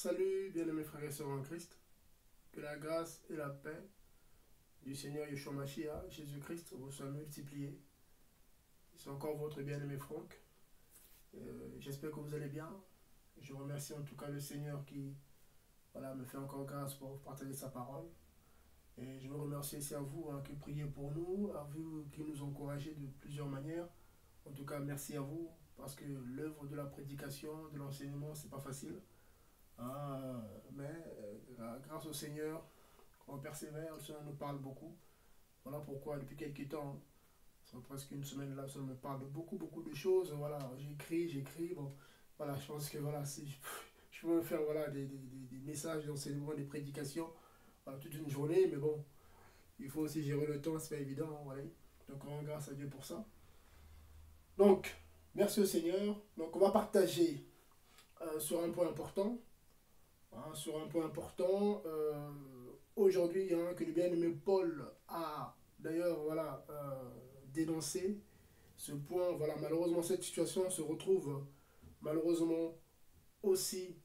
Salut, bien-aimés frères et sœurs en Christ. Que la grâce et la paix du Seigneur Yeshua Mashiach, Jésus-Christ, vous soient multipliées. C'est encore votre bien-aimé Franck. J'espère que vous allez bien. Je remercie en tout cas le Seigneur qui me fait encore grâce pour partager sa parole. Et je veux remercier aussi à vous qui priez pour nous, à vous qui nous encouragez de plusieurs manières. En tout cas, merci à vous parce que l'œuvre de la prédication, de l'enseignement, c'est pas facile. Mais grâce au Seigneur, on persévère, le Seigneur nous parle beaucoup. Voilà pourquoi depuis quelques temps, ça fait presque une semaine là, le Seigneur me parle de beaucoup de choses. Voilà, j'écris. Bon, voilà, je pense que voilà, si je peux me faire des messages d'enseignement, des prédications, voilà, toute une journée, mais bon, il faut aussi gérer le temps, c'est pas évident. Voilà. Donc on rend grâce à Dieu pour ça. Donc, merci au Seigneur. Donc on va partager sur un point important. Aujourd'hui, que le bien-aimé Paul a d'ailleurs dénoncé ce point. Voilà, malheureusement, cette situation se retrouve malheureusement aussi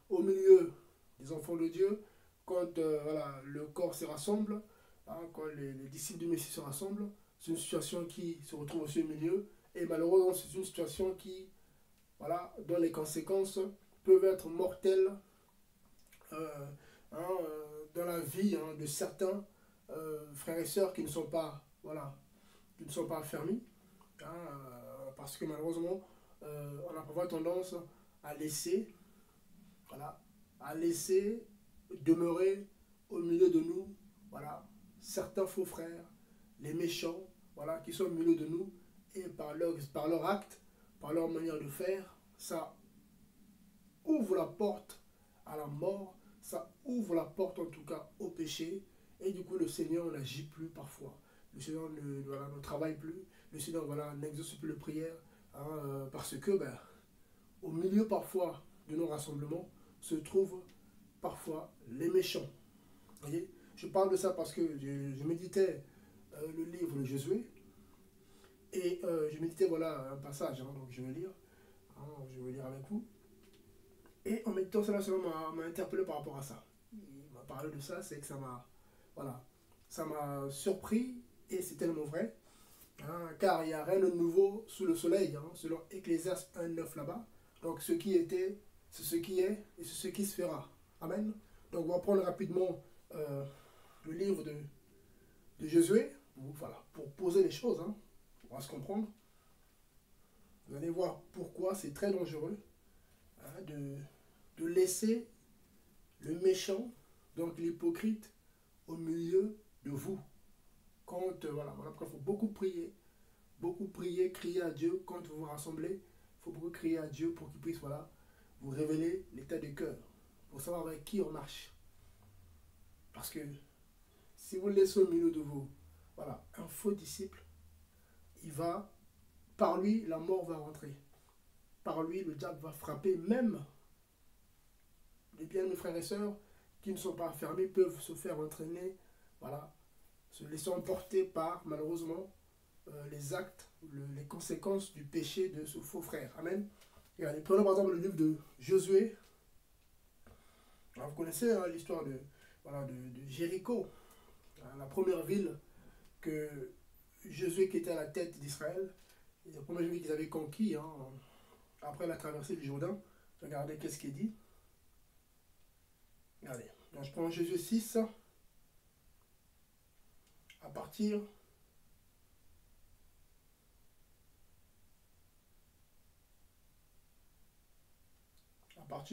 au milieu des enfants de Dieu quand le corps se rassemble, quand les disciples du Messie se rassemblent. C'est une situation qui se retrouve aussi au milieu et malheureusement, c'est une situation qui, dont les conséquences peuvent être mortelles dans la vie de certains frères et sœurs qui ne sont pas affermis, parce que malheureusement on a parfois tendance à laisser demeurer au milieu de nous certains faux frères, les méchants qui sont au milieu de nous, et par leur acte, par leur manière de faire, ça ouvre la porte à la mort, ça ouvre la porte en tout cas au péché, et du coup le Seigneur n'agit plus parfois, le Seigneur ne travaille plus, le Seigneur n'exauce plus les prières, parce que au milieu parfois de nos rassemblements se trouvent parfois les méchants. Vous voyez, je parle de ça parce que je méditais le livre de Josué, et je méditais un passage, donc je vais lire avec vous. Et en méditant cela, m'a interpellé par rapport à ça. Il m'a parlé de ça, c'est que ça m'a surpris, et c'est tellement vrai, car il n'y a rien de nouveau sous le soleil, selon Ecclésiaste 1,9 là-bas. Donc ce qui était, c'est ce qui est, et c'est ce qui se fera. Amen. Donc on va prendre rapidement le livre de Josué, pour poser les choses, on va se comprendre. Vous allez voir pourquoi c'est très dangereux de laisser le méchant, donc l'hypocrite, au milieu de vous. Quand il faut beaucoup prier, crier à Dieu quand vous vous rassemblez. Il faut beaucoup crier à Dieu pour qu'il puisse vous révéler l'état de cœur, pour savoir avec qui on marche. Parce que si vous laissez au milieu de vous un faux disciple, par lui, la mort va rentrer. Par lui, le diable va frapper. Même les bien-aimés frères et sœurs qui ne sont pas affermis peuvent se faire entraîner, se laisser emporter par, malheureusement, les actes, les conséquences du péché de ce faux frère. Amen. Et allez, prenons par exemple le livre de Josué. Alors, vous connaissez l'histoire de Jéricho, la première ville que Josué, qui était à la tête d'Israël, la première ville qu'ils avaient conquis après la traversée du Jourdain. Regardez qu'est-ce qu'il dit. Regardez, donc je prends Josué 6 à partir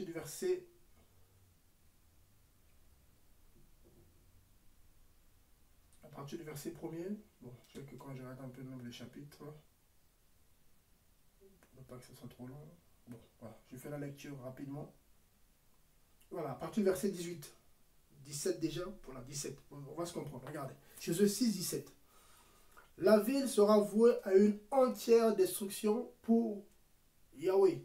du verset du verset 1er. Bon, je sais que quand je regarde un peu même les chapitres, pour ne pas que ce soit trop long. Bon, voilà, je fais la lecture rapidement. Voilà, à partir du verset 18. 17 déjà, pour la 17. On va se comprendre, regardez. Josué 6, 17. La ville sera vouée à une entière destruction pour Yahweh.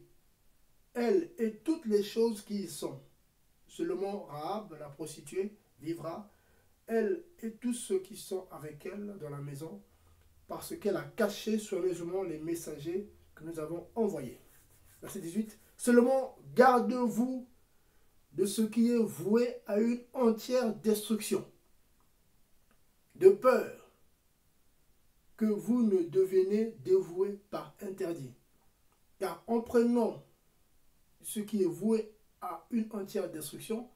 Elle et toutes les choses qui y sont. Seulement Rahab, la prostituée, vivra, elle et tous ceux qui sont avec elle dans la maison, parce qu'elle a caché soigneusement les messagers que nous avons envoyés. Verset 18. Seulement gardez-vous de ce qui est voué à une entière destruction, de peur que vous ne deveniez dévoués par interdit. Car en prenant ce qui est voué à une entière destruction,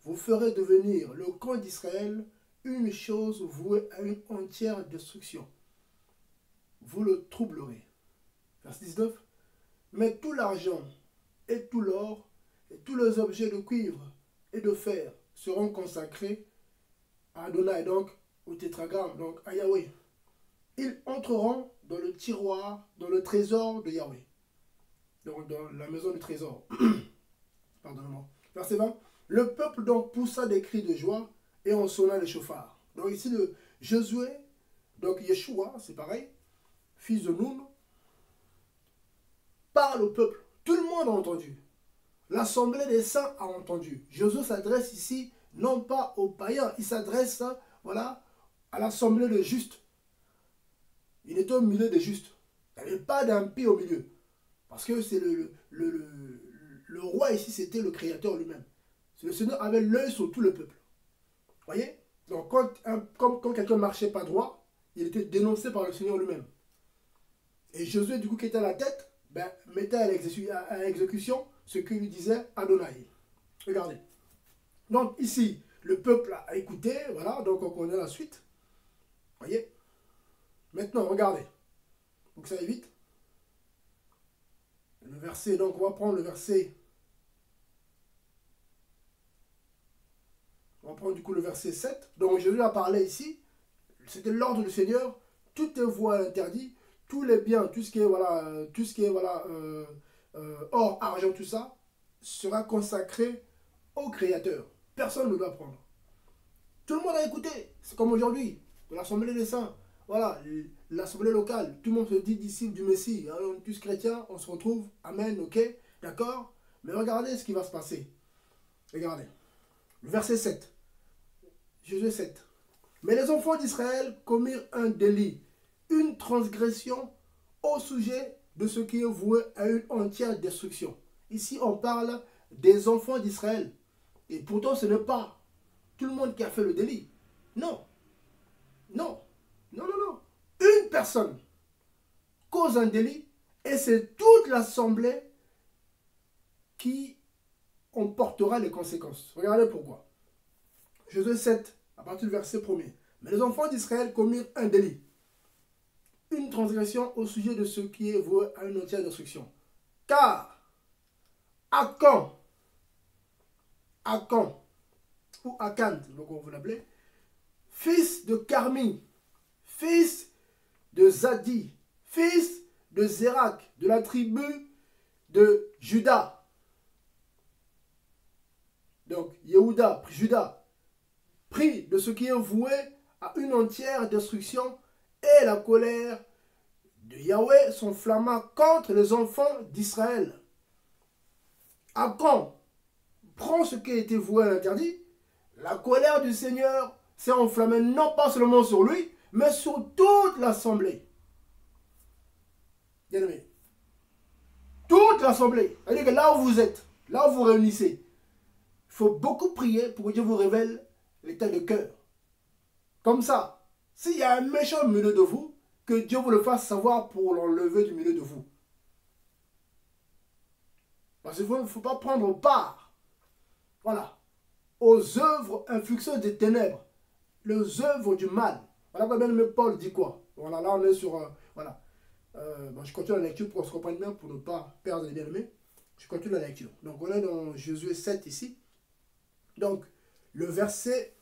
vous ferez devenir le camp d'Israël une chose vouée à une entière destruction. Vous le troublerez. Verset 19. Mais tout l'argent et tout l'or et tous les objets de cuivre et de fer seront consacrés à Adonai, donc au tétragramme, donc à Yahweh. Ils entreront dans le tiroir, dans le trésor de Yahweh. Donc dans la maison du trésor. Pardonnez-moi. Verset 20. Le peuple donc poussa des cris de joie et on sonna les chauffards. Donc ici, le Josué, donc Yeshua, c'est pareil, fils de Nun, parle au peuple. Tout le monde a entendu. L'assemblée des saints a entendu. Josué s'adresse ici, non pas aux païens, il s'adresse, voilà, à l'assemblée des justes. Il était au milieu des justes. Il n'y avait pas d'impie au milieu. Parce que c'est le roi ici, c'était le créateur lui-même. Le Seigneur avait l'œil sur tout le peuple. Vous voyez? Donc quand quelqu'un ne marchait pas droit, il était dénoncé par le Seigneur lui-même. Et Josué, du coup, qui était à la tête, ben, mettait à l'exécution ce que lui disait Adonai. Regardez. Donc ici, le peuple a écouté, voilà, donc on connaît la suite. Vous voyez? Maintenant, regardez. Donc ça va vite. Le verset, donc on va prendre le verset. On va prendre du coup le verset 7. Donc Jésus a parlé ici. C'était l'ordre du Seigneur. Tout est voile interdit. Tous les biens, tout ce qui est, voilà, or, argent, tout ça, sera consacré au Créateur. Personne ne doit prendre. Tout le monde a écouté. C'est comme aujourd'hui, l'Assemblée des Saints. Voilà, l'Assemblée locale. Tout le monde se dit disciple du Messie. Alors, on est tous chrétiens, on se retrouve. Amen, ok, d'accord. Mais regardez ce qui va se passer. Regardez. Le verset 7. Jésus 7. Mais les enfants d'Israël commirent un délit, une transgression au sujet de ce qui est voué à une entière destruction. Ici, on parle des enfants d'Israël. Et pourtant, ce n'est pas tout le monde qui a fait le délit. Non. Non. Non, non, non. Une personne cause un délit et c'est toute l'assemblée qui en portera les conséquences. Regardez pourquoi. Josué 7, à partir du verset 1er. Mais les enfants d'Israël commirent un délit, une transgression au sujet de ce qui est voué à une entière destruction. Car, Akan, ou Akan, donc on vous l'appelez, fils de Carmi, fils de Zadi, fils de Zérak, de la tribu de Juda. Donc, Yehuda, Juda, pris de ce qui est voué à une entière destruction, et la colère de Yahweh s'enflamma contre les enfants d'Israël. Akan prend ce qui a été voué à l'interdit, la colère du Seigneur s'est enflammée non pas seulement sur lui, mais sur toute l'assemblée. Bien aimé. Toute l'assemblée. C'est-à-dire que là où vous êtes, là où vous réunissez, il faut beaucoup prier pour que Dieu vous révèle l'état de cœur. Comme ça, s'il y a un méchant au milieu de vous, que Dieu vous le fasse savoir pour l'enlever du milieu de vous. Parce qu'il ne faut pas prendre part, voilà, aux œuvres infructueuses des ténèbres, les œuvres du mal. Voilà quoi bien aimé Paul dit quoi. Voilà, là on est sur, voilà. Bon, je continue la lecture pour qu'on se comprenne bien, pour ne pas perdre les bien-aimés. Je continue la lecture. Donc on est dans Josué 7 ici. Donc le verset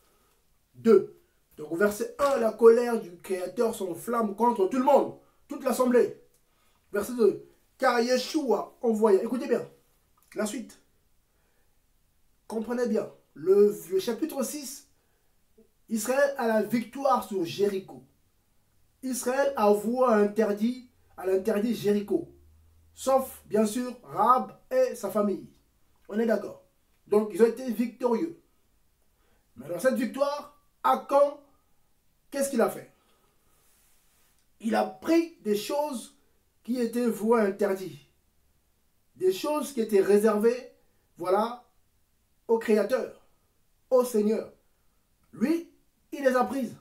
2. Donc au verset 1, la colère du Créateur s'enflamme contre tout le monde, toute l'assemblée. Verset 2. Car Yeshua envoya, écoutez bien, la suite. Comprenez bien, le chapitre 6, Israël a la victoire sur Jéricho. Israël a voué à l'interdit Jéricho. Sauf, bien sûr, Rahab et sa famille. On est d'accord. Donc, ils ont été victorieux. Mais dans cette victoire, Akan, qu'est-ce qu'il a fait? Il a pris des choses qui étaient vouées à interdit. Des choses qui étaient réservées, voilà, au Créateur, au Seigneur. Lui, il les a prises.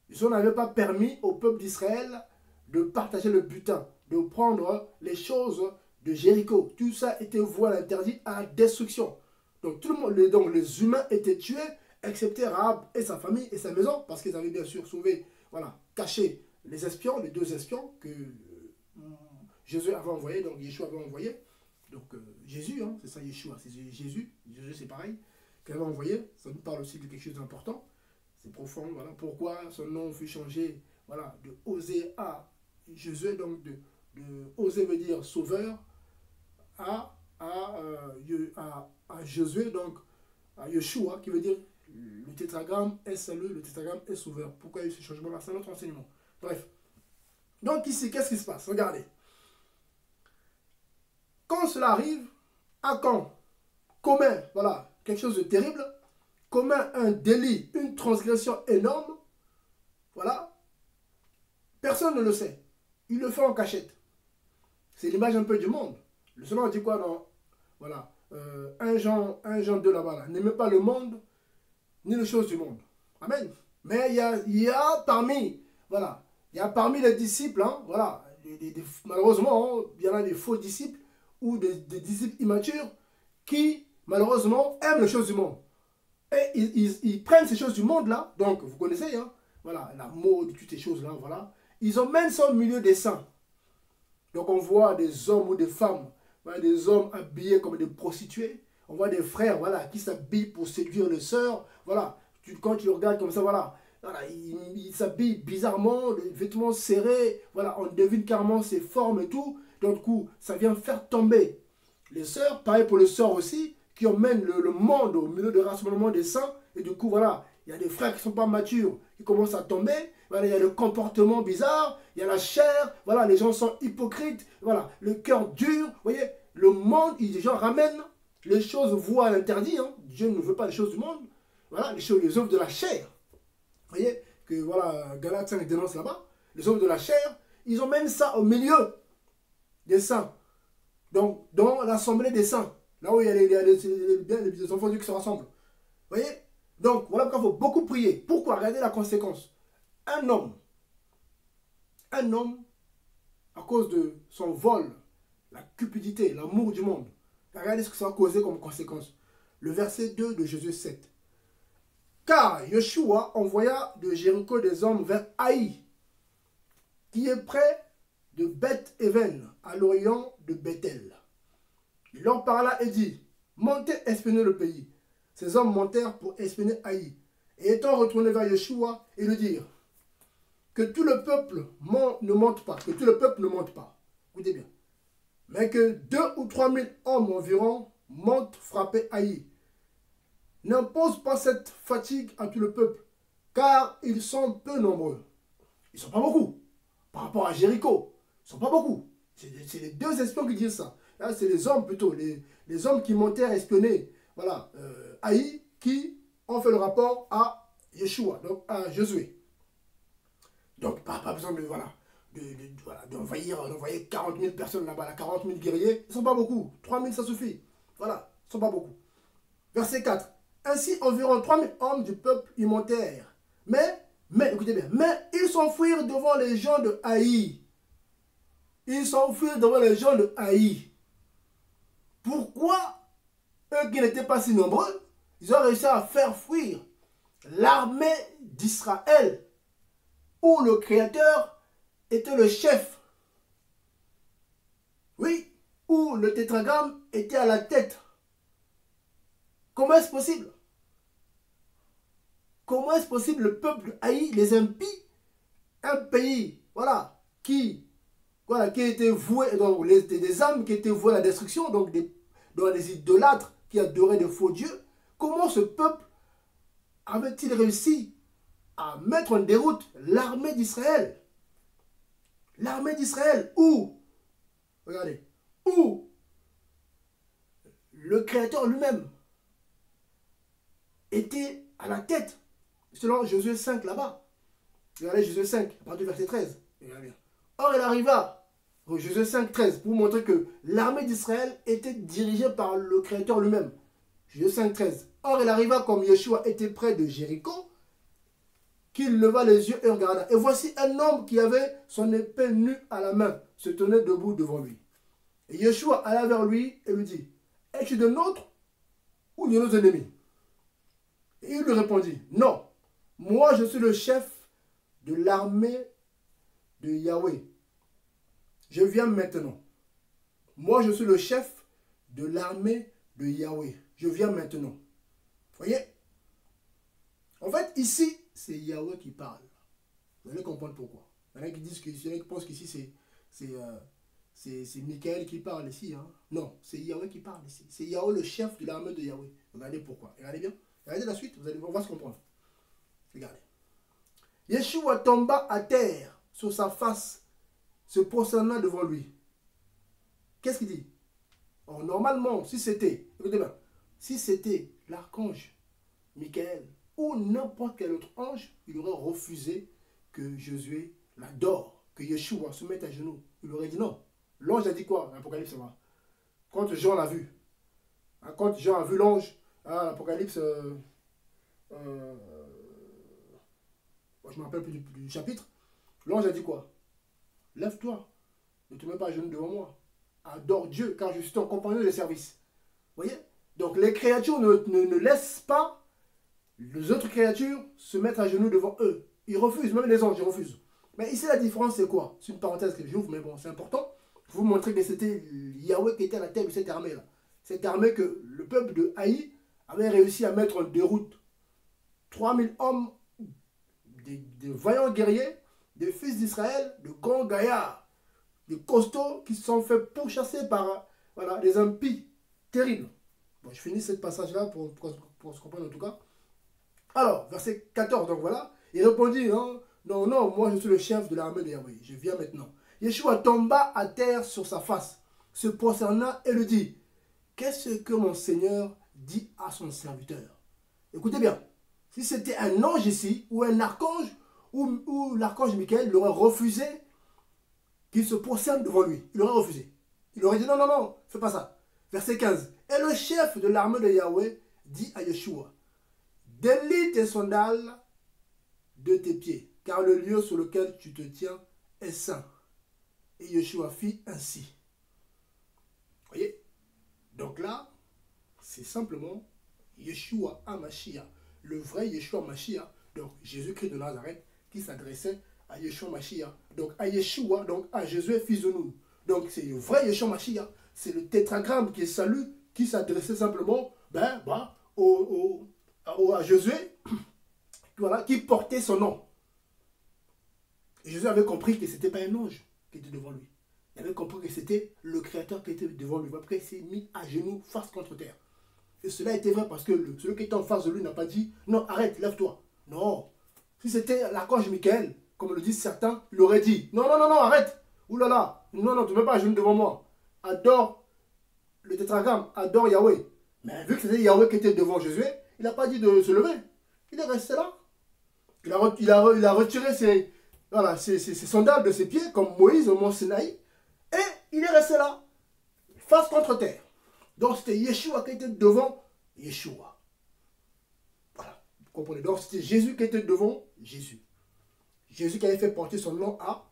Dieu n'avait pas permis au peuple d'Israël de partager le butin, de prendre les choses de Jéricho. Tout ça était voué interdit à la destruction. Donc, tout le monde, donc les humains étaient tués, excepté Rahab et sa famille et sa maison, parce qu'ils avaient bien sûr sauvé, voilà, caché les espions, les 2 espions que Jésus avait envoyés, donc Yeshua avait envoyé. Donc Jésus, hein, c'est ça Yeshua, c'est Jésus, Jésus c'est pareil, qu'il avait envoyé. Ça nous parle aussi de quelque chose d'important. C'est profond, voilà pourquoi son nom fut changé, voilà, de Osée à Jésus, donc de Osée veut dire sauveur, à Josué, donc à Yeshua, qui veut dire le tétragramme est salut, le tétragramme est sauveur. Pourquoi il y a eu ce changement-là? C'est notre enseignement. Bref. Donc ici, qu'est-ce qui se passe? Regardez. Quand cela arrive, Achan commet, voilà, quelque chose de terrible, commet un délit, une transgression énorme, voilà, personne ne le sait. Il le fait en cachette. C'est l'image un peu du monde. Le Seigneur dit quoi dans, voilà, 1 Jean 2 là-bas, là. N'aimez pas le monde, ni les choses du monde. Amen. Mais il y a parmi, voilà, il y a parmi les disciples, hein, voilà, malheureusement, hein, il y en a des faux disciples ou des disciples immatures qui, malheureusement, aiment les choses du monde. Et ils prennent ces choses du monde-là, donc vous connaissez, hein, voilà, la mode, toutes ces choses-là, voilà. Ils emmènent ça au milieu des saints. Donc on voit des hommes ou des femmes, voilà, des hommes habillés comme des prostituées. On voit des frères, voilà, qui s'habillent pour séduire les sœurs. Voilà, quand tu regardes comme ça, voilà, ils s'habillent bizarrement, les vêtements serrés. Voilà, on devine carrément ses formes et tout. Donc, du coup, ça vient faire tomber les sœurs. Pareil pour les sœurs aussi, qui emmènent le monde au milieu du rassemblement des saints. Et du coup, voilà, il y a des frères qui ne sont pas matures, qui commencent à tomber. Voilà, il y a le comportement bizarre, il y a la chair. Voilà, les gens sont hypocrites. Voilà, le cœur dur. Vous voyez, le monde, les gens ramènent les choses voient à l'interdit. Hein. Dieu ne veut pas les choses du monde. Voilà, les œuvres de la chair. Vous voyez, que voilà, Galates 5 dénonce là-bas. Les œuvres de la chair, ils emmènent ça au milieu des saints. Donc, dans l'assemblée des saints. Là où il y a les enfants de Dieu qui se rassemblent. Vous voyez? Donc, voilà pourquoi il faut beaucoup prier. Pourquoi? Regardez la conséquence. Un homme, à cause de son vol, la cupidité, l'amour du monde, regardez ce que ça va causer comme conséquence. Le verset 2 de Jésus 7. Car Yeshua envoya de Jéricho des hommes vers Haï, qui est près de Beth-Even, à l'orient de Bethel. Il leur parla et dit, montez espionner le pays. Ces hommes montèrent pour espionner Haï. Et étant retournés vers Yeshua, et lui dirent, que tout le peuple ne monte pas, que tout le peuple ne monte pas. Écoutez bien. Mais que 2 ou 3 000 hommes environ montent frapper Haï. N'impose pas cette fatigue à tout le peuple, car ils sont peu nombreux. Ils ne sont pas beaucoup. Par rapport à Jéricho, ils ne sont pas beaucoup. C'est les 2 espions qui disent ça. Là, c'est les hommes plutôt, les hommes qui montèrent espionner, voilà, Haï, qui ont fait le rapport à Yeshua, donc à Josué. Donc, pas besoin de, voilà, d'envoyer 40 000 personnes là-bas, 40 000 guerriers. Ils ne sont pas beaucoup. 3 000, ça suffit. Voilà, ils ne sont pas beaucoup. Verset 4. Ainsi, environ 3 000 hommes du peuple y montèrent. Mais, écoutez bien, mais ils s'enfuirent devant les gens de Haï. Ils s'enfuirent devant les gens de Haï. Pourquoi eux qui n'étaient pas si nombreux, ils ont réussi à faire fuir l'armée d'Israël, où le Créateur était le chef. Oui, où le tétragramme était à la tête. Comment est-ce possible? Comment est-ce possible le peuple haï, les impies, un pays, voilà, qui était voué, donc des âmes qui étaient vouées à la destruction, donc des idolâtres qui adoraient des faux dieux, comment ce peuple avait-il réussi à mettre en déroute l'armée d'Israël? L'armée d'Israël, où, regardez, où le Créateur lui-même était à la tête, selon Josué 5 là-bas. Regardez Josué 5, à partir du verset 13. Regardez bien. Or, il arriva Josué 5, 13, pour montrer que l'armée d'Israël était dirigée par le Créateur lui-même. Josué 5, 13. Or, il arriva comme Yeshua était près de Jéricho, qu'il leva les yeux et regarda. Et voici un homme qui avait son épée nue à la main, se tenait debout devant lui. Et Yeshua alla vers lui et lui dit, es-tu de nôtres ou de nos ennemis? Et il lui répondit, non, moi je suis le chef de l'armée de Yahweh. Je viens maintenant. Moi je suis le chef de l'armée de Yahweh. Je viens maintenant. Voyez? En fait, ici, c'est Yahweh qui parle. Vous allez comprendre pourquoi. Il y en a qui disent que, il y en a qui pensent qu'ici, c'est Michael qui parle ici. Hein. Non, c'est Yahweh qui parle ici. C'est Yahweh, le chef de l'armée de Yahweh. Regardez pourquoi. Regardez bien. Regardez la suite. On va se comprendre. Regardez. Yeshua tomba à terre sur sa face, se prosternant devant lui. Qu'est-ce qu'il dit? Or, normalement, si c'était, écoutez bien, si c'était l'archange Michael ou n'importe quel autre ange, il aurait refusé que Josué l'adore, que Yeshua se mette à genoux. Il aurait dit non. L'ange a dit quoi? L'Apocalypse, quand Jean l'a vu. Quand Jean a vu l'ange, l'Apocalypse, je ne me rappelle plus du chapitre, l'ange a dit quoi? Lève-toi, ne te mets pas à genoux devant moi. Adore Dieu, car je suis ton compagnon de service. Vous voyez? Donc les créatures ne laissent pas les autres créatures se mettre à genoux devant eux. Ils refusent, même les anges, ils refusent. Mais ici, la différence, c'est quoi? C'est une parenthèse que j'ouvre, mais bon, c'est important. Pour vous montrer que c'était Yahweh qui était à la tête de cette armée-là. Cette armée que le peuple de Haï avait réussi à mettre en déroute. 3000 hommes, des vaillants guerriers, des fils d'Israël, de grands gaillards, des costauds qui se sont fait pourchasser par des impies terribles. Bon, je finis ce passage-là pour se comprendre en tout cas. Alors, verset 14, donc voilà. Il répondit, non, non, non, moi je suis le chef de l'armée de Yahweh. Je viens maintenant. Yeshua tomba à terre sur sa face, se prosterna et lui dit, qu'est-ce que mon Seigneur dit à son serviteur? Écoutez bien, si c'était un ange ici, ou un archange, ou l'archange Michael, il aurait refusé qu'il se prosterne devant lui. Il aurait refusé. Il aurait dit, non, non, non, fais pas ça. Verset 15. Et le chef de l'armée de Yahweh dit à Yeshua, délie tes sandales de tes pieds, car le lieu sur lequel tu te tiens est saint. Et Yeshua fit ainsi. Vous voyez? Donc là, c'est simplement Yeshua HaMashiach, le vrai Yeshua HaMashiach, donc Jésus-Christ de Nazareth, qui s'adressait à Yeshua HaMashiach. Donc à Yeshua, donc à Jésus, fils de nous. Donc c'est le vrai Yeshua HaMashiach, c'est le tétragramme qui est salut, qui s'adressait simplement à Josué, voilà, qui portait son nom. Et Jésus avait compris que ce n'était pas un ange qui était devant lui. Il avait compris que c'était le Créateur qui était devant lui. Après, il s'est mis à genoux, face contre terre. Et cela était vrai parce que celui qui était en face de lui n'a pas dit « Non, arrête, lève-toi ». Non. Si c'était l'archange Michael, comme le disent certains, il aurait dit « Non, non, non, non, arrête. Ouh là là. Non, non, tu ne mets pas à genoux devant moi. Adore le tétragramme, adore Yahweh. » Mais vu que c'était Yahweh qui était devant Jésus, il n'a pas dit de se lever. Il est resté là. Il a retiré ses sandales de ses pieds, comme Moïse au mont Sinaï. Et il est resté là, face contre terre. Donc c'était Yeshua qui était devant Yeshua. Voilà, vous comprenez. Donc c'était Jésus qui était devant Jésus. Jésus qui avait fait porter son nom à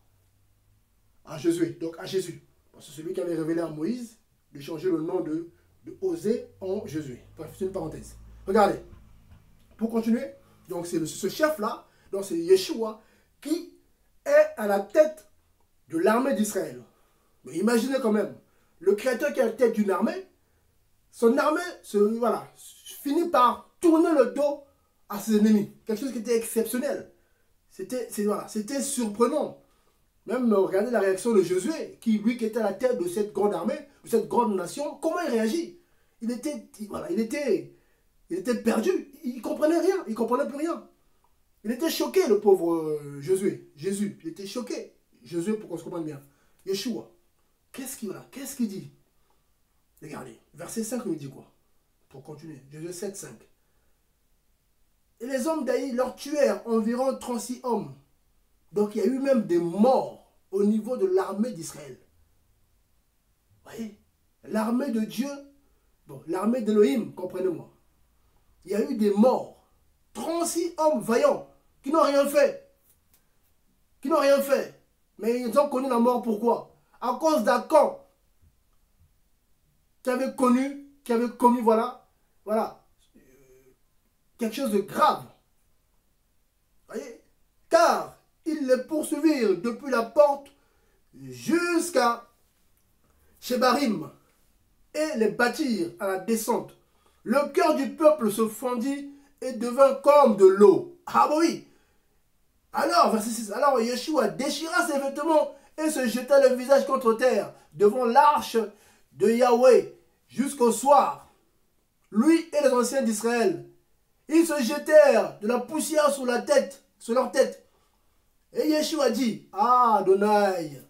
Josué, donc à Jésus. Parce que c'est celui qui avait révélé à Moïse de changer le nom de Osée en Josué. Bref, c'est une parenthèse. Regardez, pour continuer, donc c'est ce chef-là, donc c'est Yeshua qui est à la tête de l'armée d'Israël. Mais imaginez quand même, le Créateur qui est à la tête d'une armée, son armée finit par tourner le dos à ses ennemis. Quelque chose qui était exceptionnel. C'était surprenant. Même regardez la réaction de Josué, qui était à la tête de cette grande armée, de cette grande nation. Comment il réagit? Il était perdu. Il ne comprenait rien. Il ne comprenait plus rien. Il était choqué, le pauvre Josué. Jésus, il était choqué. Josué, pour qu'on se comprenne bien. Yeshua. Qu'est-ce qu'il dit? Regardez, verset 5 nous dit quoi? Pour continuer, Josué 7, 5. Et les hommes d'Aï leur tuèrent environ 36 hommes. Donc il y a eu même des morts au niveau de l'armée d'Israël. Voyez, l'armée de Dieu, bon, l'armée d'Élohim, comprenez-moi. Il y a eu des morts. 36 hommes vaillants qui n'ont rien fait. Qui n'ont rien fait. Mais ils ont connu la mort, pourquoi? À cause d'Akan, qui avait commis, voilà, quelque chose de grave. Voyez? Car ils les poursuivirent depuis la porte jusqu'à Shebarim et les battirent à la descente. Le cœur du peuple se fendit et devint comme de l'eau. Ah bah oui. Alors, verset 6, alors Yeshua déchira ses vêtements et se jeta le visage contre terre devant l'arche de Yahweh jusqu'au soir. Lui et les anciens d'Israël, ils se jetèrent de la poussière sur leur tête. Et Yeshua dit, ah Adonai,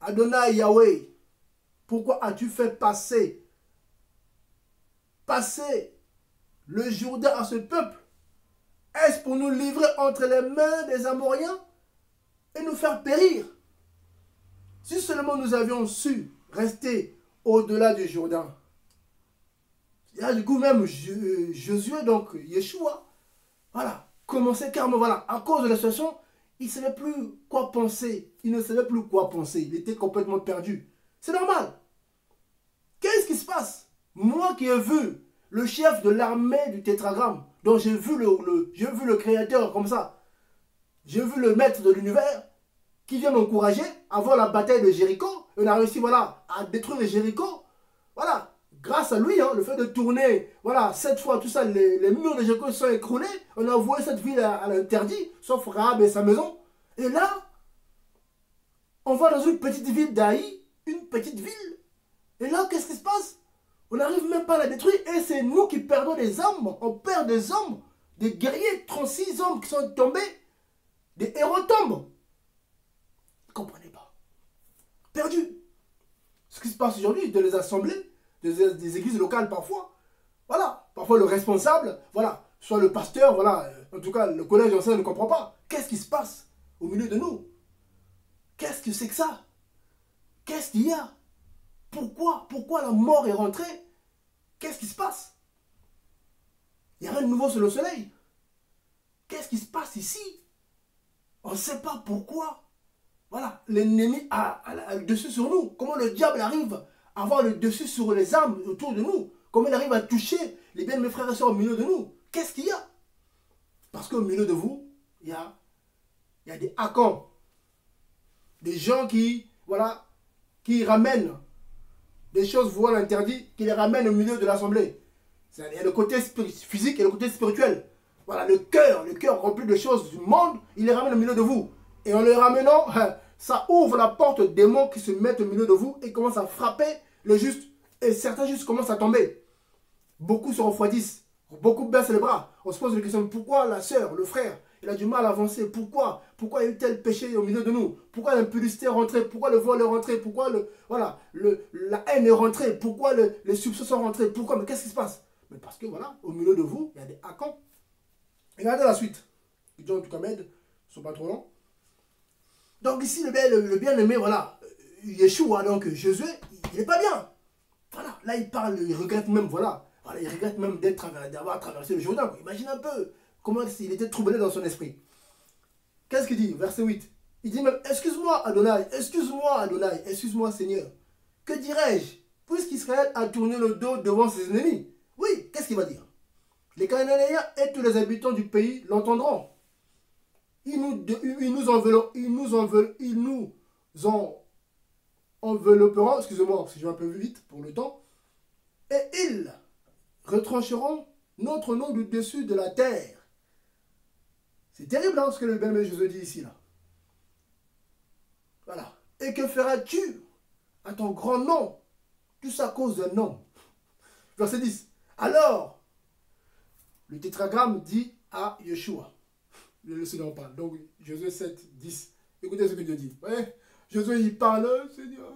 Adonai Yahweh, pourquoi as-tu fait passer le Jourdain à ce peuple? Est-ce pour nous livrer entre les mains des Amoriens et nous faire périr? Si seulement nous avions su rester au-delà du Jourdain. Et là, du coup, même Josué, donc Yeshua, voilà, commençait carrément, voilà, à cause de la situation, il ne savait plus quoi penser. Il ne savait plus quoi penser. Il était complètement perdu. C'est normal. Qu'est-ce qui se passe? Moi qui ai vu le chef de l'armée du tétragramme, dont j'ai vu le créateur comme ça, j'ai vu le maître de l'univers, qui vient m'encourager avant la bataille de Jéricho. On a réussi, voilà, à détruire Jéricho. Voilà, grâce à lui, hein, le fait de tourner, voilà, 7 fois, tout ça, les murs de Jéricho sont écroulés. On a voué cette ville à l'interdit, sauf Rahab et sa maison. Et là, on va dans une petite ville d'Aï, une petite ville. Et là, qu'est-ce qui se passe? On n'arrive même pas à la détruire. Et c'est nous qui perdons des hommes. On perd des hommes, des guerriers, 36 hommes qui sont tombés. Des héros tombent. Vous ne comprenez pas. Perdu. Ce qui se passe aujourd'hui dans les assemblées, des églises locales parfois. Voilà. Parfois le responsable, voilà, soit le pasteur, voilà. En tout cas, le collège enseignant ne comprend pas. Qu'est-ce qui se passe au milieu de nous? Qu'est-ce que c'est que ça? Qu'est-ce qu'il y a? Pourquoi la mort est rentrée? Qu'est-ce qui se passe? Il n'y a rien de nouveau sur le soleil. Qu'est-ce qui se passe ici? On ne sait pas pourquoi. Voilà, l'ennemi a le dessus sur nous. Comment le diable arrive à avoir le dessus sur les âmes autour de nous? Comment il arrive à toucher les biens de mes frères et sœurs au milieu de nous? Qu'est-ce qu'il y a? Parce qu'au milieu de vous, il y a des hackants. Des gens qui, voilà, qui ramènent des choses voient l'interdit, qui les ramènent au milieu de l'assemblée. Il y a le côté physique et le côté spirituel. Voilà, le cœur rempli de choses du monde, il les ramène au milieu de vous. Et en les ramenant, ça ouvre la porte aux démons qui se mettent au milieu de vous et commencent à frapper les justes. Et certains justes commencent à tomber. Beaucoup se refroidissent. Beaucoup baissent les bras. On se pose la question, pourquoi la sœur, le frère, il a du mal à avancer? Pourquoi il y a eu tel péché au milieu de nous? Pourquoi l'impudicité est rentrée? Pourquoi le vol est rentré? Pourquoi la haine est rentrée? Pourquoi les soupçons sont rentrés? Pourquoi? Mais qu'est-ce qui se passe? Mais parce que voilà, au milieu de vous, il y a des hackants. Regardez la suite. John Tukamed, ils ne sont pas trop longs. Donc ici, le bien-aimé, voilà, Yeshua, donc Josué, il n'est pas bien. Voilà, là il parle, il regrette même, voilà il regrette même d'avoir traversé le Jourdain. Imagine un peu comment il était troublé dans son esprit. Qu'est-ce qu'il dit? Verset 8. Il dit même, excuse-moi Adonai, excuse-moi Seigneur. Que dirais-je? Puisqu'Israël a tourné le dos devant ses ennemis. Oui, qu'est-ce qu'il va dire? Les Cananéens et tous les habitants du pays l'entendront. Ils nous envelopperont, excusez-moi si je vais un peu vite pour le temps, et ils retrancheront notre nom du dessus de la terre. C'est terrible hein, ce que le bien-aimé Jésus dit ici là. Voilà. Et que feras-tu à ton grand nom? Tout ça à cause d'un nom. Verset 10. Alors, le tétragramme dit à Yeshua. Le Seigneur parle. Donc, Josué 7, 10. Écoutez ce que Dieu dit. Ouais. Josué, il parle. Seigneur,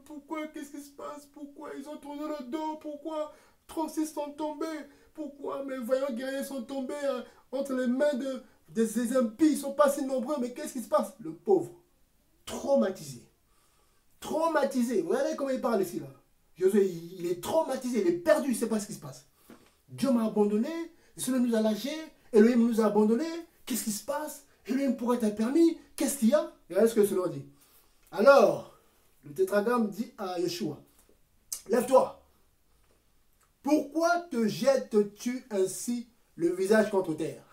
pourquoi? Qu'est-ce qui se passe? Pourquoi ils ont tourné le dos? Pourquoi 36 sont tombés? Pourquoi mes vaillants guerriers sont tombés entre les mains des impies? Ils ne sont pas si nombreux. Mais qu'est-ce qui se passe? Le pauvre, traumatisé. traumatisé. Vous regardez comment il parle ici, là. Josué, il est traumatisé, il est perdu, il ne sait pas ce qui se passe. Dieu m'a abandonné, le Seigneur nous a lâchés, Elohim nous a abandonnés. Qu'est-ce qui se passe? Elohim pourrait être permis. Qu'est-ce qu'il y a? Regardez ce que le Seigneur dit. Alors, le tétragramme dit à Yeshua, lève-toi. Pourquoi te jettes-tu ainsi le visage contre terre?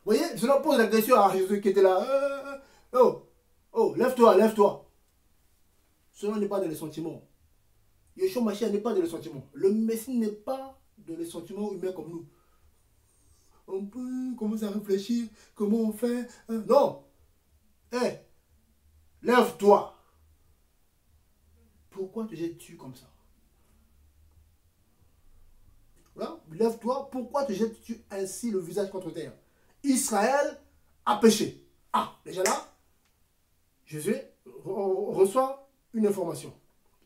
Vous voyez, je leur pose la question à Jésus qui était là. Oh, lève-toi, lève-toi. Cela n'est pas dans les sentiments. Yeshua Mashiach n'est pas dans les sentiments. Le Messie n'est pas dans les sentiments humains comme nous. On peut commencer à réfléchir, comment on fait. Non. Lève-toi. Pourquoi te jettes-tu comme ça? Voilà. Lève-toi, pourquoi te jettes-tu ainsi le visage contre terre? Israël a péché. Ah, déjà là, Jésus reçoit une information.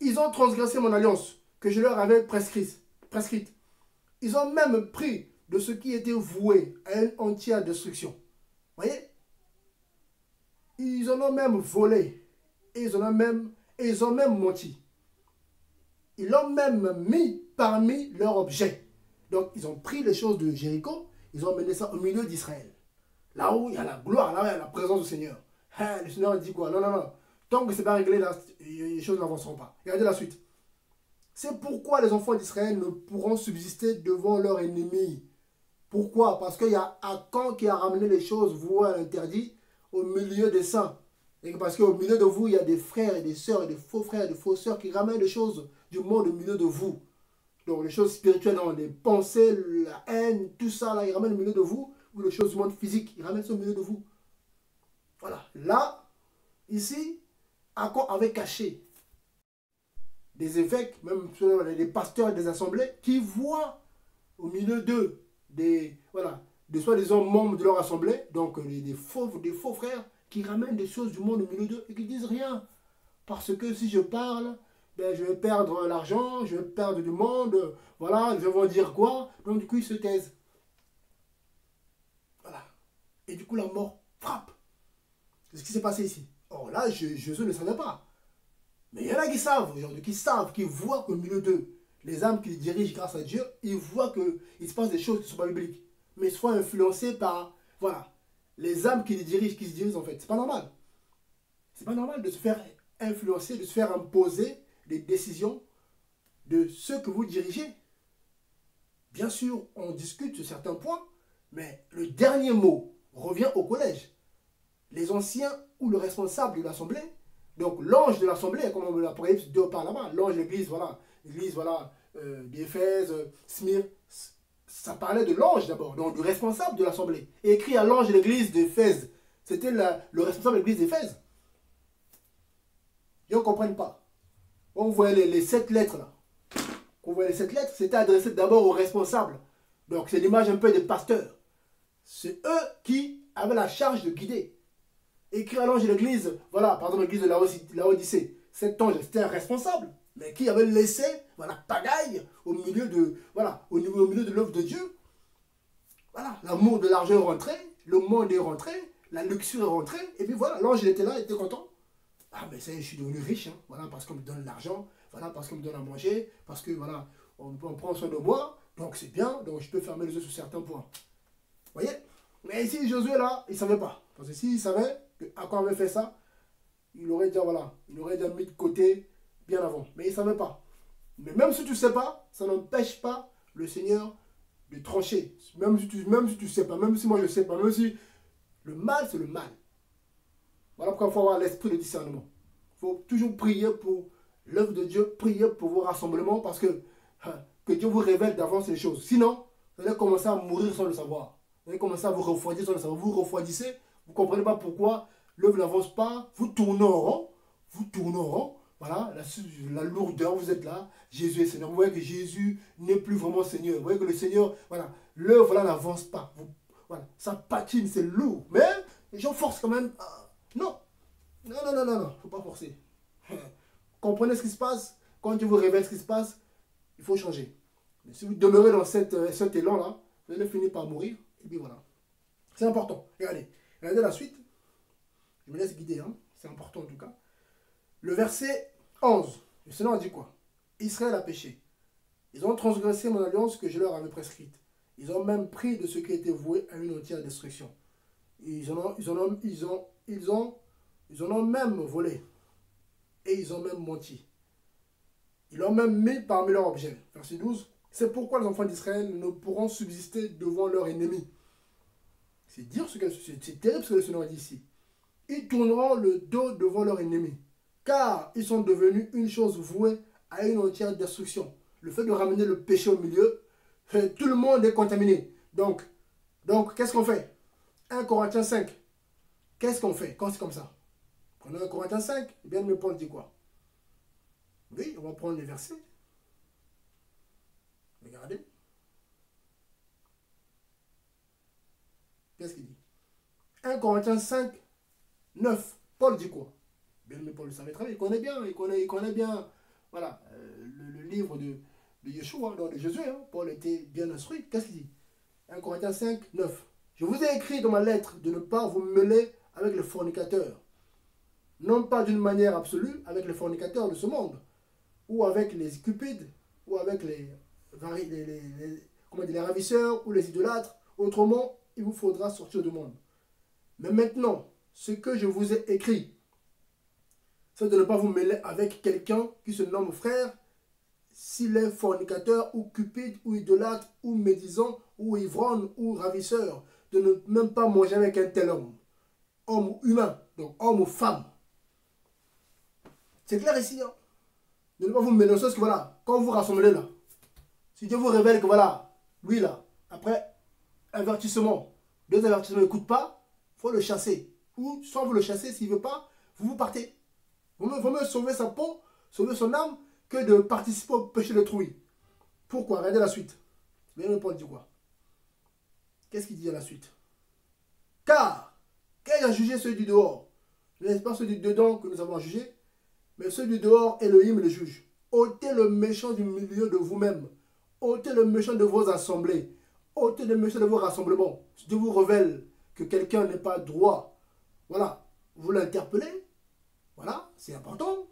Ils ont transgressé mon alliance que je leur avais prescrite. Ils ont même pris de ce qui était voué à une entière destruction. Vous voyez? Ils en ont même volé. Et ils ont même menti. Ils l'ont même mis parmi leurs objets. Donc, ils ont pris les choses de Jéricho, ils ont mené ça au milieu d'Israël. Là où il y a la gloire, là où il y a la présence du Seigneur. Le Seigneur dit quoi? Non. Tant que ce n'est pas réglé, là, les choses n'avanceront pas. Regardez la suite. C'est pourquoi les enfants d'Israël ne pourront subsister devant leurs ennemis. Pourquoi? Parce qu'il y a Akan qui a ramené les choses vouées à l'interdit au milieu des saints. Et parce qu'au milieu de vous, il y a des frères et des sœurs et des faux frères et des fausses sœurs qui ramènent les choses du monde au milieu de vous. Donc les choses spirituelles, les pensées, la haine, tout ça, là, ils ramènent au milieu de vous. Ou les choses du monde physique, ils ramènent ça au milieu de vous. Voilà. Là, ici, Akan avait caché des évêques, même des pasteurs et des assemblées, qui voient au milieu d'eux des soi-disant membres de leur assemblée, donc des faux frères, qui ramènent des choses du monde au milieu d'eux et qui disent rien. Parce que si je parle, ben, je vais perdre l'argent, je vais perdre du monde, voilà, je vais dire quoi. Donc du coup, ils se taisent. Voilà. Et du coup, la mort frappe. C'est ce qui s'est passé ici. Or là, Jésus ne savait pas. Mais il y en a qui savent aujourd'hui, qui voient qu'au milieu d'eux, les âmes qui les dirigent grâce à Dieu, ils voient qu'il se passe des choses qui ne sont pas bibliques. Mais ils sont influencés par, voilà, les âmes qui se dirigent en fait. C'est pas normal. C'est pas normal de se faire influencer, de se faire imposer des décisions de ceux que vous dirigez. Bien sûr, on discute sur certains points, mais le dernier mot revient au collège. Les anciens ou le responsable de l'assemblée, donc l'ange de l'assemblée, comme on l'Apocalypse 2 par là-bas, l'ange de l'église, d'Éphèse, Smyrne, ça parlait de l'ange d'abord, donc du responsable de l'assemblée. Et écrit à l'ange de l'église d'Éphèse, c'était le responsable de l'église d'Éphèse. Et on ne comprenne pas. On voyait les 7 lettres là. On voyait les 7 lettres, c'était adressé d'abord aux responsables. Donc c'est l'image un peu des pasteurs. C'est eux qui avaient la charge de guider. Écrit à l'ange de l'église, voilà, par exemple l'église de l'Odyssée, cet ange, c'était un responsable, mais qui avait laissé, voilà, pagaille au milieu de, voilà, au milieu de l'œuvre de Dieu. Voilà, l'amour de l'argent est rentré, le monde est rentré, la luxure est rentrée, et puis voilà, l'ange il était là, il était content. Ah, mais ça, je suis devenu riche, hein, voilà, parce qu'on me donne l'argent, voilà, parce qu'on me donne à manger, parce que, voilà, on prend soin de moi, donc c'est bien, donc je peux fermer les yeux sur certains points. Vous voyez? Mais ici, Josué, là, il ne savait pas. Parce que s'il savait qu'Akan avait fait ça, il aurait déjà, voilà, il aurait déjà mis de côté bien avant. Mais il ne savait pas. Mais même si tu ne sais pas, ça n'empêche pas le Seigneur de trancher. Même si tu ne sais pas, même si moi je ne sais pas, même si le mal, c'est le mal. Voilà pourquoi il faut avoir l'esprit de discernement. Il faut toujours prier pour l'œuvre de Dieu, prier pour vos rassemblements, parce que Dieu vous révèle d'avance les choses. Sinon, vous allez commencer à mourir sans le savoir. Vous allez commencer à vous refroidir sans le savoir. Vous refroidissez, vous ne comprenez pas pourquoi l'œuvre n'avance pas, vous tournez en rond, voilà, la lourdeur, vous êtes là, Jésus est Seigneur. Vous voyez que Jésus n'est plus vraiment Seigneur. Vous voyez que le Seigneur, voilà, l'œuvre là n'avance pas. Voilà, ça patine, c'est lourd. Mais les gens forcent quand même. Non, il ne faut pas forcer. Comprenez ce qui se passe. Quand Dieu vous révèle ce qui se passe, il faut changer. Mais si vous demeurez dans cet élan-là, vous allez finir par mourir. Et puis voilà. C'est important. Regardez la suite. Je me laisse guider. Hein. C'est important en tout cas. Le verset 11. Le Seigneur dit quoi? Israël a péché. Ils ont transgressé mon alliance que je leur avais prescrite. Ils ont même pris de ce qui était voué à une entière destruction. Ils en ont même volé. Et ils ont même menti. Ils l'ont même mis parmi leurs objets. Verset 12. C'est pourquoi les enfants d'Israël ne pourront subsister devant leurs ennemis. C'est terrible ce que le Seigneur dit ici. Ils tourneront le dos devant leurs ennemis. Car ils sont devenus une chose vouée à une entière destruction. Le fait de ramener le péché au milieu, tout le monde est contaminé. Donc qu'est-ce qu'on fait? 1 Corinthiens 5. Qu'est-ce qu'on fait quand c'est comme ça? Prenons 1 Corinthiens 5. Bien, mais Paul dit quoi? Oui, on va prendre les versets. Regardez. Qu'est-ce qu'il dit? 1 Corinthiens 5, 9. Paul dit quoi? Bien, mais Paul le savait très bien. Il connaît bien voilà, le livre de Yeshua, de Jésus. Hein. Paul était bien instruit. Qu'est-ce qu'il dit? 1 Corinthiens 5, 9. Je vous ai écrit dans ma lettre de ne pas vous mêler avec les fornicateurs. Non pas d'une manière absolue avec les fornicateurs de ce monde, ou avec les cupides, ou avec les ravisseurs, ou les idolâtres. Autrement, il vous faudra sortir du monde. Mais maintenant, ce que je vous ai écrit, c'est de ne pas vous mêler avec quelqu'un qui se nomme frère, s'il est fornicateur, ou cupide, ou idolâtre, ou médisant, ou ivrogne, ou ravisseur, de ne même pas manger avec un tel homme. Homme ou humain, donc homme ou femme. C'est clair ici, hein? De ne pas vous mêler, chose que voilà, quand vous rassemblez là, si Dieu vous révèle que voilà, lui là, après avertissement, 2 avertissements ne n'écoute pas, il faut le chasser. Ou soit vous le chassez, s'il ne veut pas, vous partez. Il vaut mieux sauver sa peau, sauver son âme, que de participer au péché d'autrui. Pourquoi? Regardez la suite. Mais Paul dit quoi? Qu'est-ce qu'il dit à la suite? Car, qui a jugé ceux du dehors? Ce n'est pas ceux du dedans que nous avons jugé, mais ceux du dehors, Elohim le juge. Ôtez le méchant du milieu de vous-même. Ôtez le méchant de vos assemblées. Ôtez le méchant de vos rassemblements. Si Dieu vous révèle que quelqu'un n'est pas droit, voilà, vous l'interpellez. Voilà, c'est important.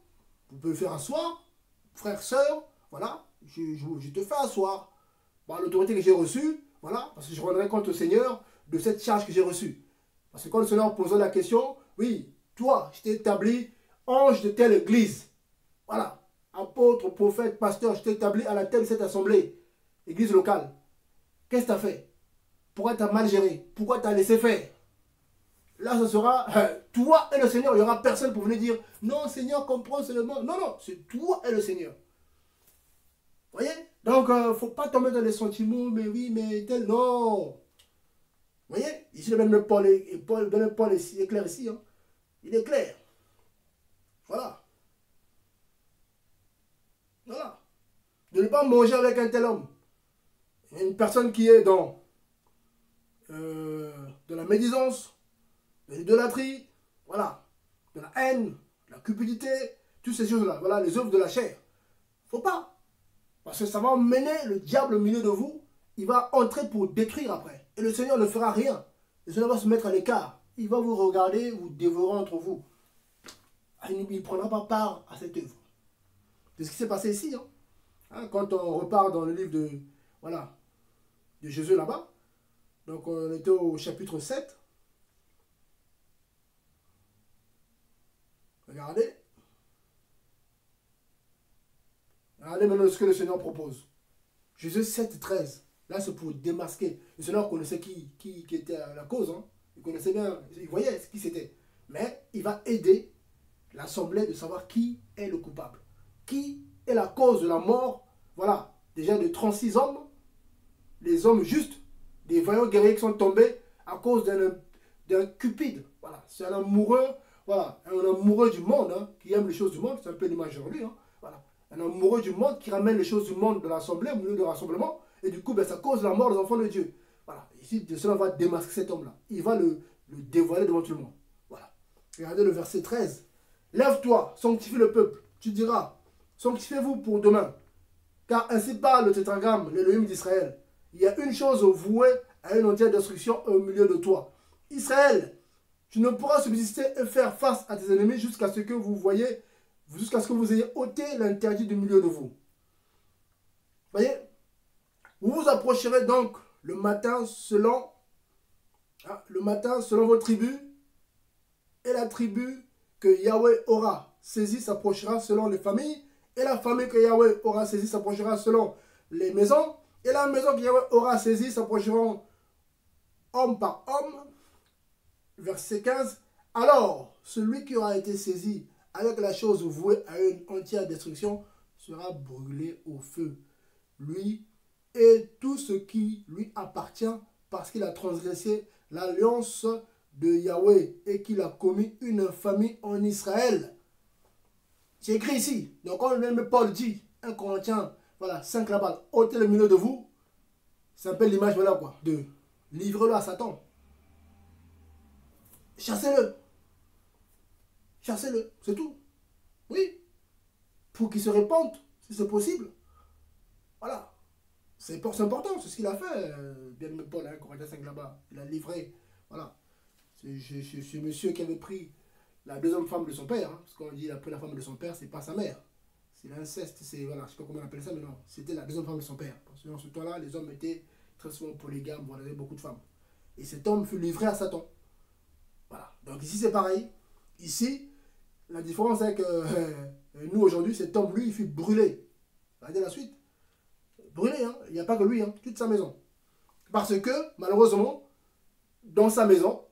Vous pouvez faire asseoir, frère, sœur, voilà, je te fais asseoir. Par l'autorité que j'ai reçue, voilà, parce que je rendrai compte au Seigneur de cette charge que j'ai reçue. Parce que quand le Seigneur posait la question, oui, toi, je t'ai établi ange de telle église. Voilà, apôtre, prophète, pasteur, je t'ai établi à la tête de cette assemblée, église locale. Qu'est-ce que tu as fait? Pourquoi tu as mal géré? Pourquoi tu as laissé faire? Là, ce sera toi et le Seigneur. Il n'y aura personne pour venir dire non, Seigneur, comprends seulement. Non, non, c'est toi et le Seigneur. Vous voyez? Donc, il ne faut pas tomber dans les sentiments, mais oui, mais tel. Non. Vous voyez? Ici, le Paul est clair ici. Hein. Il est clair. Voilà. Voilà. De ne pas manger avec un tel homme. Une personne qui est dans de la médisance, de l'idolâtrie, voilà, de la haine, de la cupidité, toutes ces choses-là, voilà, les œuvres de la chair. Faut pas. Parce que ça va emmener le diable au milieu de vous, il va entrer pour détruire après. Et le Seigneur ne fera rien. Le Seigneur va se mettre à l'écart. Il va vous regarder, vous dévorer entre vous. Il ne prendra pas part à cette œuvre. C'est ce qui s'est passé ici. Hein, quand on repart dans le livre de, voilà, de Jésus là-bas, donc on était au chapitre 7. Regardez. Regardez maintenant ce que le Seigneur propose. Jésus 7, 13. Là, c'est pour démasquer. Le Seigneur connaissait qui était à la cause. Hein. Il connaissait bien, il voyait qui c'était. Mais il va aider l'assemblée de savoir qui est le coupable. Qui est la cause de la mort, voilà, déjà de 36 hommes, les hommes justes, des vaillants guerriers qui sont tombés à cause d'un cupide. Voilà, c'est un amoureux, voilà, un amoureux du monde, hein, qui aime les choses du monde, c'est un peu l'image aujourd'hui, hein, voilà. Un amoureux du monde qui ramène les choses du monde de l'assemblée, au milieu de rassemblement, et du coup, ben, ça cause la mort des enfants de Dieu. Voilà, ici, cela va démasquer cet homme-là. Il va le dévoiler devant tout le monde. Voilà. Regardez le verset 13. Lève-toi, sanctifie le peuple. Tu diras, sanctifiez-vous pour demain. Car ainsi parle le tétragramme, l'Élohim d'Israël. Il y a une chose vouée à une entière destruction au milieu de toi. Israël, tu ne pourras subsister et faire face à tes ennemis jusqu'à ce que vous voyez jusqu'à ce que vous ayez ôté l'interdit du milieu de vous. Voyez, vous vous approcherez donc le matin selon vos tribus, et la tribu que Yahweh aura saisie s'approchera selon les familles, et la famille que Yahweh aura saisie s'approchera selon les maisons, et la maison que Yahweh aura saisie s'approcheront homme par homme. Verset 15. Alors, celui qui aura été saisi avec la chose vouée à une entière destruction sera brûlé au feu, lui et tout ce qui lui appartient, parce qu'il a transgressé l'alliance de Yahweh et qu'il a commis une infamie en Israël. C'est écrit ici. Donc, quand même Paul dit, 1 Corinthiens, voilà, 5 là-bas, ôtez le milieu de vous, c'est un peu l'image, voilà quoi, de livrez-le à Satan. Chassez-le. Chassez-le, c'est tout. Oui. Pour qu'il se répande, si c'est possible. Voilà. C'est important, c'est ce qu'il a fait. Bien aimé Paul, hein, Corinthiens 5 là-bas. Il a livré. Voilà. C'est monsieur qui avait pris la deuxième femme de son père. Hein, parce qu'on dit qu'il a pris la femme de son père, c'est pas sa mère. C'est l'inceste, c'est, voilà, je sais pas comment on appelle ça, mais non. C'était la deuxième femme de son père. Parce que dans ce temps-là, les hommes étaient très souvent polygames, voilà, il y avait beaucoup de femmes. Et cet homme fut livré à Satan. Voilà. Donc ici, c'est pareil. Ici, la différence, c'est que nous, aujourd'hui, cet homme, lui, il fut brûlé. Regardez la suite. Brûlé, hein. Il n'y a pas que lui, hein, toute sa maison. Parce que, malheureusement, dans sa maison,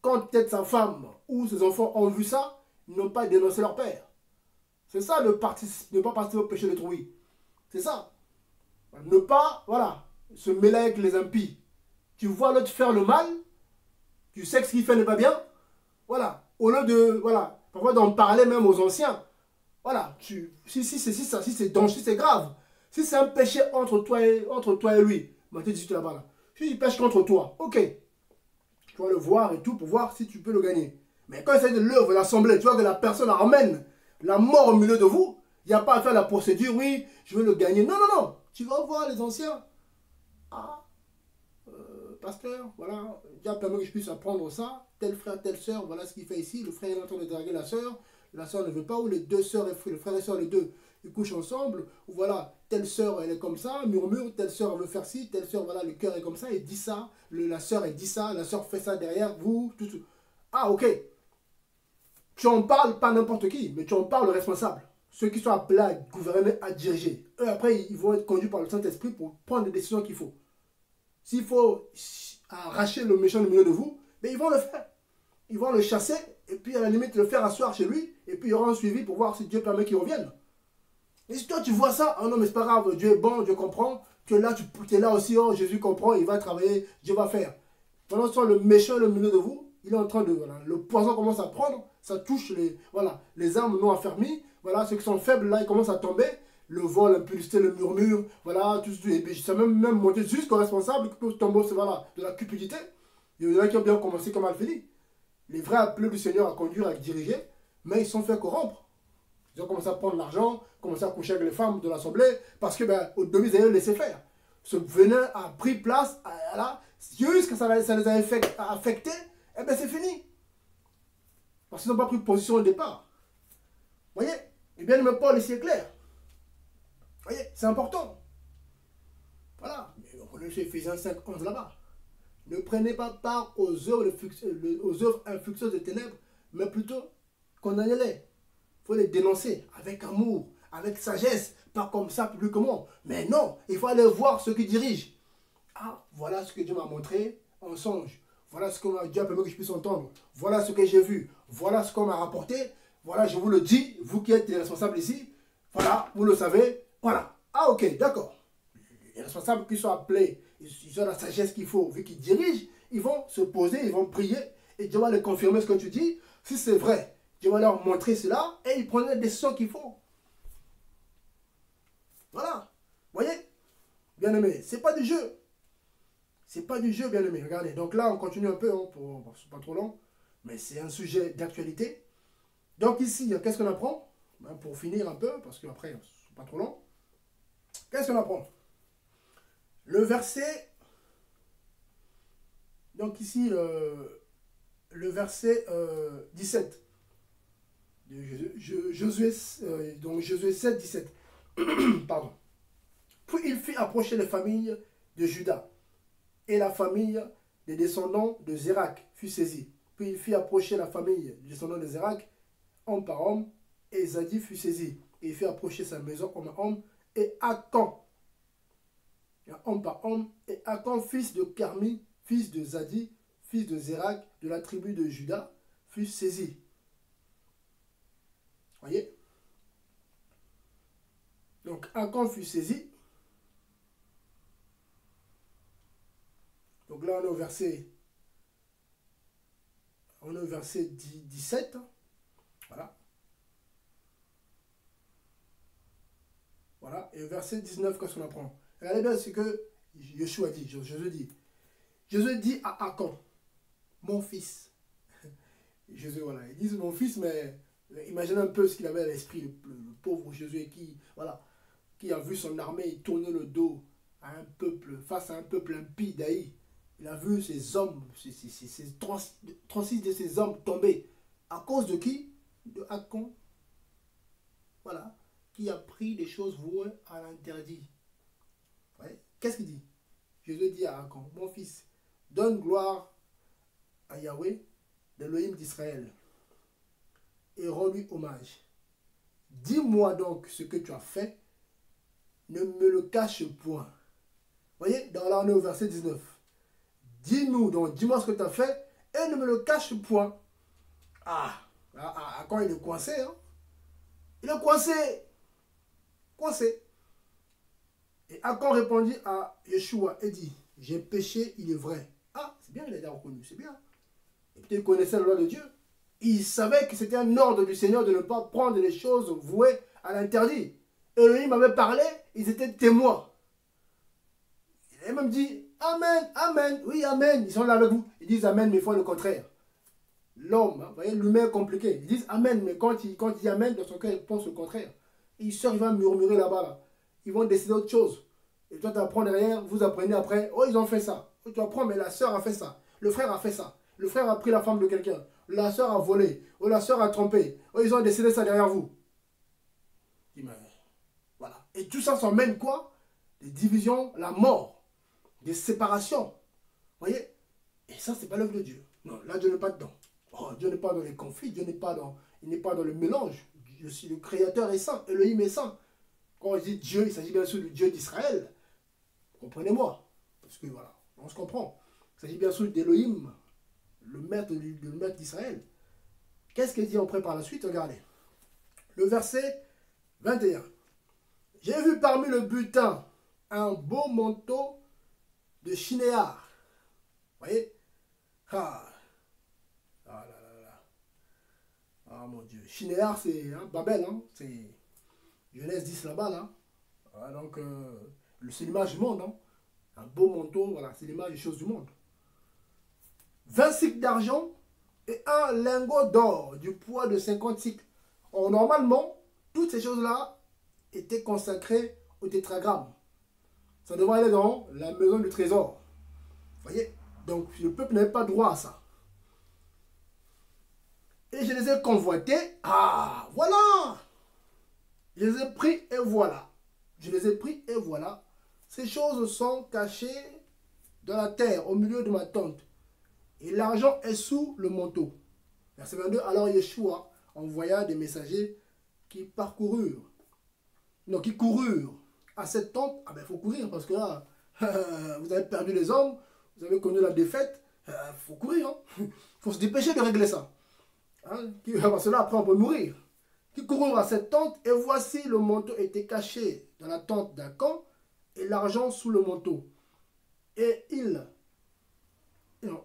quand peut-être sa femme ou ses enfants ont vu ça, ils n'ont pas dénoncé leur père. C'est ça, ne pas participer au péché d'autrui. C'est ça. Ne pas, voilà, se mêler avec les impies. Tu vois l'autre faire le mal, tu sais que ce qu'il fait n'est pas bien, voilà. Au lieu de, voilà, parfois d'en parler même aux anciens, voilà, si c'est dangereux, si c'est grave, si c'est un péché entre toi et lui, Matthieu 18 là-bas, là. Si il pêche contre toi, ok, tu vas le voir et tout pour voir si tu peux le gagner. Mais quand il s'agit de l'œuvre de l'assemblée, tu vois que la personne ramène la mort au milieu de vous, il n'y a pas à faire la procédure, oui, je veux le gagner. Non, non, non, tu vas voir les anciens. Ah, pasteur, voilà, Dieu permet que je puisse apprendre ça, tel frère, telle soeur, voilà ce qu'il fait ici, le frère est en train de draguer la soeur ne veut pas, ou les deux sœurs, le frère et soeur, les deux, ils couchent ensemble, ou voilà, telle soeur, elle est comme ça, murmure, telle soeur veut faire ci, telle soeur, voilà, le cœur est comme ça, elle dit ça, la soeur, elle dit ça, la soeur fait ça derrière, vous, tout. Ah, ok. Tu en parles pas n'importe qui, mais tu en parles le responsable. Ceux qui sont appelés à gouverner, à diriger. Eux, après, ils vont être conduits par le Saint-Esprit pour prendre les décisions qu'il faut. S'il faut arracher le méchant du milieu de vous, mais ils vont le faire. Ils vont le chasser et puis à la limite le faire asseoir chez lui et puis il y aura un suivi pour voir si Dieu permet qu'il revienne. Et si toi tu vois ça, oh non mais c'est pas grave, Dieu est bon, Dieu comprend, tu es là, tu es là aussi, oh Jésus comprend, il va travailler, Dieu va faire. Pendant ce temps, le méchant le milieu de vous, il est en train de, voilà, le poison commence à prendre, ça touche les âmes non affermies, voilà, ceux qui sont faibles là, ils commencent à tomber, le vol, l'impudicité, le murmure, voilà, tout, et puis ça même monter jusqu'au responsable qui peut tomber, voilà, de la cupidité. Il y en a qui ont bien commencé comme mal fini. Les vrais appelés du Seigneur à conduire, à diriger, mais ils sont fait corrompre. Ils ont commencé à prendre l'argent, commencé à coucher avec les femmes de l'Assemblée, parce que, au début, ils avaient laissé faire. Ce venin a pris place, là, jusqu'à ça les a affectés, et bien c'est fini. Parce qu'ils n'ont pas pris position au départ. Vous voyez? Et bien, même Paul ici est clair. Vous voyez? C'est important. Voilà. Mais on connaît chez Ephésiens 5, 11 là-bas. Ne prenez pas part aux œuvres infructueuses des ténèbres, mais plutôt condamnez-les. Il faut les dénoncer avec amour, avec sagesse, pas comme ça publiquement. Mais non, il faut aller voir ceux qui dirigent. Ah, voilà ce que Dieu m'a montré en songe. Voilà ce que Dieu a permis que je puisse entendre. Voilà ce que j'ai vu. Voilà ce qu'on m'a rapporté. Voilà, je vous le dis, vous qui êtes les responsables ici. Voilà, vous le savez. Voilà. Ah, ok, d'accord. Les responsables qui sont appelés, ils ont la sagesse qu'il faut, vu qu'ils dirigent, ils vont se poser, ils vont prier, et Dieu va leur confirmer ce que tu dis. Si c'est vrai, Dieu va leur montrer cela, et ils prennent les décisions qu'il faut. Voilà. Vous voyez? Bien aimé, c'est pas du jeu. C'est pas du jeu, bien aimé. Regardez. Donc là, on continue un peu, hein, c'est pas trop long, mais c'est un sujet d'actualité. Donc ici, qu'est-ce qu'on apprend? Pour finir un peu, parce qu'après, c'est pas trop long. Qu'est-ce qu'on apprend? Le verset, donc ici, le verset 17. Donc Josué 7, 17. Pardon. Puis il fit approcher les familles de Juda, et la famille des descendants de Zérak fut saisie. Puis il fit approcher la famille des descendants de Zérak, homme par homme, et Zadi fut saisi. Et il fit approcher sa maison homme à homme, et Akan, homme par homme, et Akan, fils de Carmi, fils de Zadi, fils de Zérak, de la tribu de Juda, fut saisi. Voyez? Donc Akan fut saisi. Donc là on est au verset 17. Voilà. Voilà. Et au verset 19, qu'est-ce qu'on apprend? Regardez bien ce que Yeshua dit, Jésus dit à Akan, mon fils. Jésus, voilà, ils disent mon fils, mais imaginez un peu ce qu'il avait à l'esprit, le pauvre Jésus qui a vu son armée tourner le dos à un peuple, face à un peuple impie d'Aïe. Il a vu ces hommes, ces 36 de ces hommes tomber. À cause de qui? De Akan. Voilà. Qui a pris des choses vouées à l'interdit. Qu'est-ce qu'il dit? Jésus dit à Akan, mon fils, donne gloire à Yahweh, l'Élohim d'Israël, et rends-lui hommage. Dis-moi donc ce que tu as fait, ne me le cache point. Voyez, dans là on est au verset 19. Dis-nous donc, dis-moi ce que tu as fait, et ne me le cache point. Quand il est coincé, hein? Il est coincé. Coincé. Et Akan répondit à Yeshua et dit, j'ai péché, il est vrai. C'est bien, il a été reconnu, c'est bien. Et puis il connaissait la loi de Dieu. Il savait que c'était un ordre du Seigneur de ne pas prendre les choses vouées à l'interdit. Elohim avait parlé, ils étaient témoins. Il a même dit, Amen, Amen, oui, Amen. Ils sont là avec vous. Ils disent Amen, mais ils font le contraire. L'homme, vous voyez, l'humain est compliqué. Ils disent Amen, mais quand il dit Amen, dans son cœur, il pense le contraire. Ils sortent, ils vont murmurer là-bas. Là. Ils vont décider autre chose. Et toi, tu apprends derrière, vous apprenez après, oh, ils ont fait ça. Tu apprends, mais la soeur a fait ça. Le frère a fait ça. Le frère a pris la femme de quelqu'un. La soeur a volé. Oh, la soeur a trompé. Oh, ils ont décidé ça derrière vous. Voilà. Et tout ça s'emmène quoi? Des divisions, la mort. Des séparations. Vous voyez? Et ça, c'est pas l'œuvre de Dieu. Non, là, Dieu n'est pas dedans. Oh, Dieu n'est pas dans les conflits, Dieu n'est pas dans, il n'est pas dans le mélange. Je suis le Créateur est saint, Elohim est saint. Quand on dit Dieu, il s'agit bien sûr du Dieu d'Israël. Comprenez-moi. Parce que voilà, on se comprend. Il s'agit bien sûr d'Elohim, le maître d'Israël. Qu'est-ce qu'il dit après par la suite? Regardez. Le verset 21. J'ai vu parmi le butin un beau manteau de Shinéar. Vous voyez? Mon Dieu. Shinéar, c'est Babel. Hein? C'est Genèse 10 là-bas. Là. Voilà, donc, c'est l'image du monde. Hein? Un beau manteau, voilà, c'est l'image des choses du monde. 20 cycles d'argent et un lingot d'or du poids de 50 cycles. Or, normalement, toutes ces choses-là étaient consacrées au tétragramme. Ça devrait aller dans la maison du trésor. Vous voyez? Donc, le peuple n'avait pas droit à ça. Et je les ai convoités. Voilà! Je les ai pris et voilà. Je les ai pris et voilà. Ces choses sont cachées dans la terre, au milieu de ma tente. Et l'argent est sous le manteau. Verset 22. Alors Yeshua envoya des messagers qui parcoururent. Non, qui coururent à cette tente. Il faut courir parce que là, vous avez perdu les hommes. Vous avez connu la défaite. Il faut courir. Il faut se dépêcher de régler ça. Parce que là, après, on peut mourir. Qui coururent à cette tente, et voici le manteau était caché dans la tente d'Akan, et l'argent sous le manteau. Et ils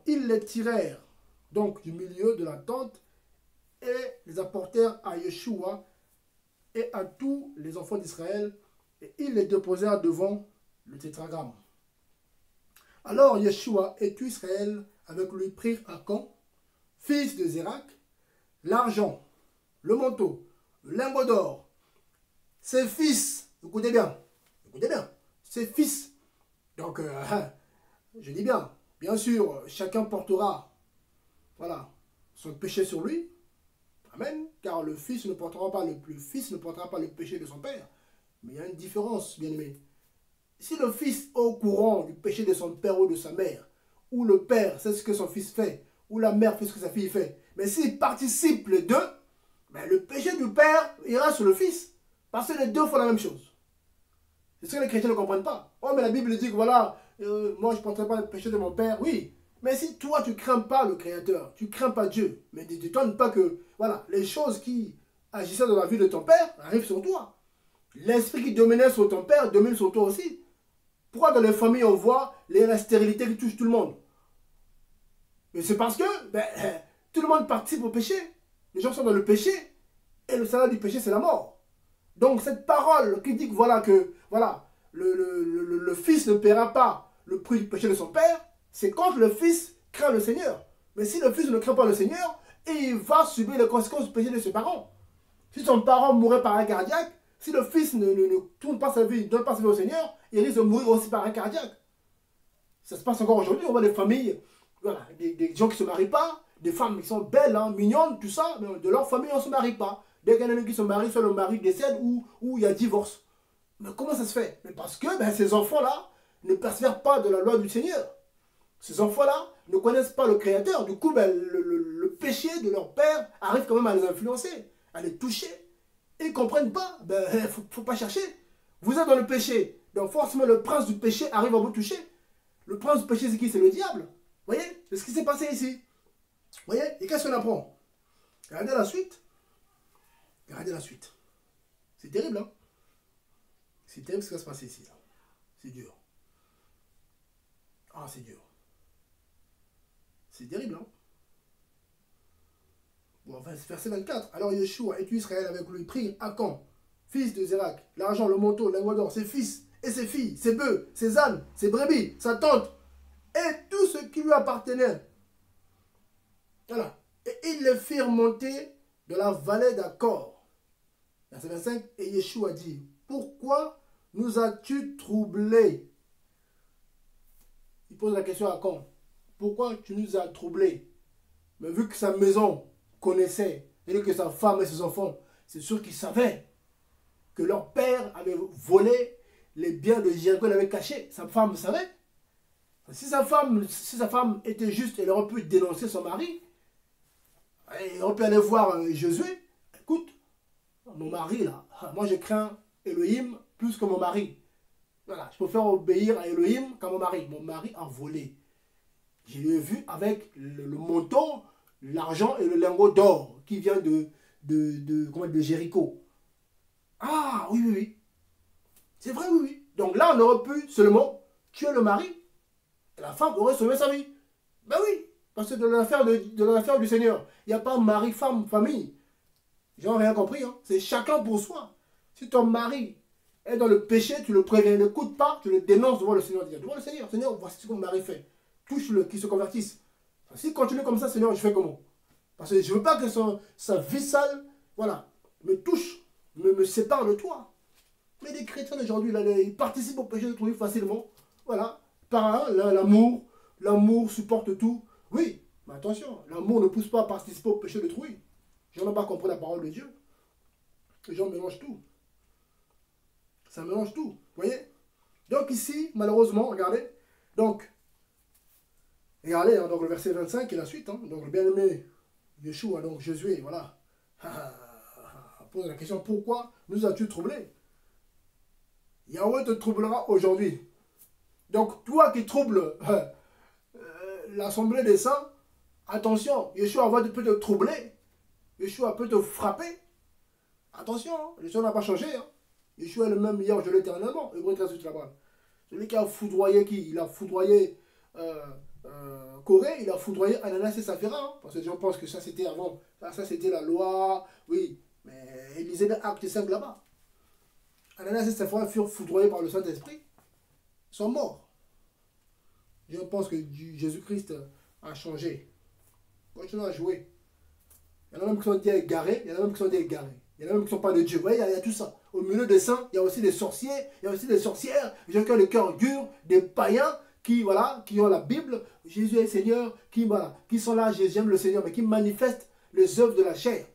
les tirèrent donc du milieu de la tente, et les apportèrent à Yeshua et à tous les enfants d'Israël, et ils les déposèrent devant le tétragramme. Alors Yeshua et tout Israël avec lui prirent Akan, fils de Zérak, l'argent, le manteau, le lingot d'or, ses fils, écoutez bien, ses fils. Donc, je dis bien sûr, chacun portera, voilà, son péché sur lui. Amen. Car le fils ne portera pas le péché de son père. Mais il y a une différence, bien-aimé. Si le fils est au courant du péché de son père ou de sa mère, ou le père sait ce que son fils fait, ou la mère fait ce que sa fille fait, mais s'ils participent les deux, ben le péché du père ira sur le fils. Parce que les deux font la même chose. C'est ce que les chrétiens ne comprennent pas. Oh, mais la Bible dit que voilà, moi je ne porterai pas le péché de mon père. Oui, mais si toi tu ne crains pas le Créateur, tu ne crains pas Dieu, mais ne t'étonne pas que voilà, les choses qui agissaient dans la vie de ton père arrivent sur toi. L'esprit qui dominait sur ton père domine sur toi aussi. Pourquoi dans les familles on voit les stérilités qui touchent tout le monde? Mais c'est parce que tout le monde participe au péché. Les gens sont dans le péché et le salaire du péché c'est la mort. Donc cette parole qui dit que voilà, le fils ne paiera pas le prix du péché de son père, c'est quand le fils craint le Seigneur. Mais si le fils ne craint pas le Seigneur, il va subir les conséquences du péché de ses parents. Si son parent mourait par un cardiaque, si le fils ne tourne pas sa vie, ne donne pas sa vie au Seigneur, il risque de mourir aussi par un cardiaque. Ça se passe encore aujourd'hui, on voit des familles, voilà, des gens qui ne se marient pas, des femmes qui sont belles, hein, mignonnes, tout ça, mais de leur famille on ne se marie pas. Dès qu'il y en a qui se marient, soit le mari décède ou il y a divorce. Mais comment ça se fait? Mais parce que ces enfants-là ne persévèrent pas de la loi du Seigneur. Ces enfants-là ne connaissent pas le Créateur. Du coup, le péché de leur père arrive quand même à les influencer, à les toucher. Et ils ne comprennent pas. Il ne faut pas chercher. Vous êtes dans le péché. Donc forcément, le prince du péché arrive à vous toucher. Le prince du péché, c'est qui? C'est le diable. Vous voyez? C'est ce qui s'est passé ici. Vous voyez? Et qu'est-ce qu'on apprend? Regardez la suite. Regardez la suite. C'est terrible, hein? C'est terrible ce qui va se passer ici. C'est dur. Ah, c'est dur. C'est terrible, hein? Bon, verset 24. Alors Yeshua et tout Israël avec lui prirent Akan, fils de Zérak, l'argent, le manteau, la d'or, ses fils et ses filles, ses bœufs, ses ânes, ses brebis, sa tente, et tout ce qui lui appartenait. Voilà. Et ils les firent monter de la vallée d'Accor. Verset 25. Et Yeshua dit, pourquoi nous as-tu troublés? Il pose la question à Akan. Pourquoi tu nous as troublés? Mais vu que sa maison connaissait, et que sa femme et ses enfants, c'est sûr qu'ils savaient que leur père avait volé les biens de Jéricho, l'avait caché. Sa femme savait. Si sa femme était juste, elle aurait pu dénoncer son mari. Elle aurait pu aller voir Josué. Écoute, mon mari là, moi je crains Elohim plus que mon mari. Voilà, je préfère obéir à Elohim qu'à mon mari. Mon mari a volé. Je l'ai vu avec le montant, l'argent et le lingot d'or qui vient de Jéricho. Ah, oui, oui, oui. C'est vrai, oui, oui. Donc là, on aurait pu seulement tuer le mari. Et la femme aurait sauvé sa vie. Ben oui, parce que dans l'affaire du Seigneur, il n'y a pas mari, femme, famille. J'ai rien compris, hein. C'est chacun pour soi. Si ton mari est dans le péché, tu le préviens, n'écoute pas, tu le dénonces devant le Seigneur. Devant le Seigneur, Seigneur, voici ce que mon mari fait. Touche-le, qu'il se convertisse. S'il continue comme ça, Seigneur, je fais comment? Parce que je ne veux pas que sa vie sale, voilà, me touche, me sépare de toi. Mais les chrétiens d'aujourd'hui, ils participent au péché de trouver facilement. Voilà, par l'amour. L'amour supporte tout. Oui, mais attention, l'amour ne pousse pas à participer au péché de trouver. Les gens n'ont pas compris la parole de Dieu. Les gens mélangent tout. Ça mélange tout. Vous voyez? Donc ici, malheureusement, regardez. Donc, regardez, hein, donc le verset 25 et la suite. Hein, donc le bien-aimé Yeshua, donc Josué, voilà. Pose la question, pourquoi nous as-tu troublés? Yahweh te troublera aujourd'hui. Donc toi qui troubles l'assemblée des saints, attention, Yeshua peut te troubler. Yeshua peut te frapper. Attention, hein, Yeshua n'a pas changé. Hein. Yeshua est le même hier, aujourd'hui, éternellement. Celui qui a foudroyé qui? Il a foudroyé Corée, il a foudroyé Ananas et Saphira. Hein, parce que les gens pensent que ça c'était avant. Ça c'était la loi. Oui, mais ils lisaient Acte 5 là-bas. Ananas et Saphira furent foudroyés par le Saint-Esprit. Ils sont morts. Je pense que Jésus-Christ a changé. Continue à jouer. Il y en a même qui sont dit égarés, il y en a même qui sont dit égarés. Il y en a même qui ne sont pas de Dieu. Vous voyez, il y a tout ça. Au milieu des saints, il y a aussi des sorciers, il y a aussi des sorcières, des gens qui ont le cœur dur, des païens qui, voilà, qui ont la Bible, Jésus est Seigneur, qui sont là, j'aime le Seigneur, mais qui manifestent les œuvres de la chair.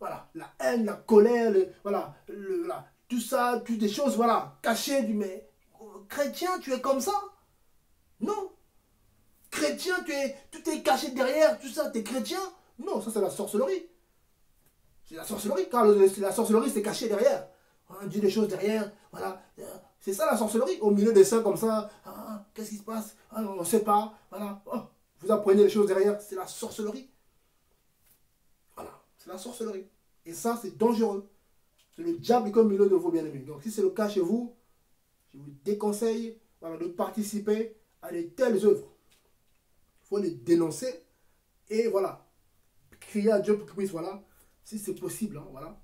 voilà, la haine, la colère, voilà, voilà, tout ça, toutes des choses, voilà, cachées. Mais chrétien, tu es comme ça? Non. Chrétien, tout est caché derrière, tout ça, tu es chrétien? Non, ça c'est la sorcellerie. C'est la sorcellerie, car la sorcellerie c'est caché derrière. On dit des choses derrière, voilà. C'est ça la sorcellerie, au milieu des saints comme ça. Qu'est-ce qui se passe? On ne sait pas, voilà. Oh, vous apprenez les choses derrière, c'est la sorcellerie. Voilà, c'est la sorcellerie. Et ça, c'est dangereux. C'est le diable comme milieu de vos bien-aimés. Donc, si c'est le cas chez vous, je vous déconseille, voilà, de participer à de telles œuvres. Il faut les dénoncer et voilà, crier à Dieu pour qu'il puisse, voilà, si c'est possible, hein, voilà,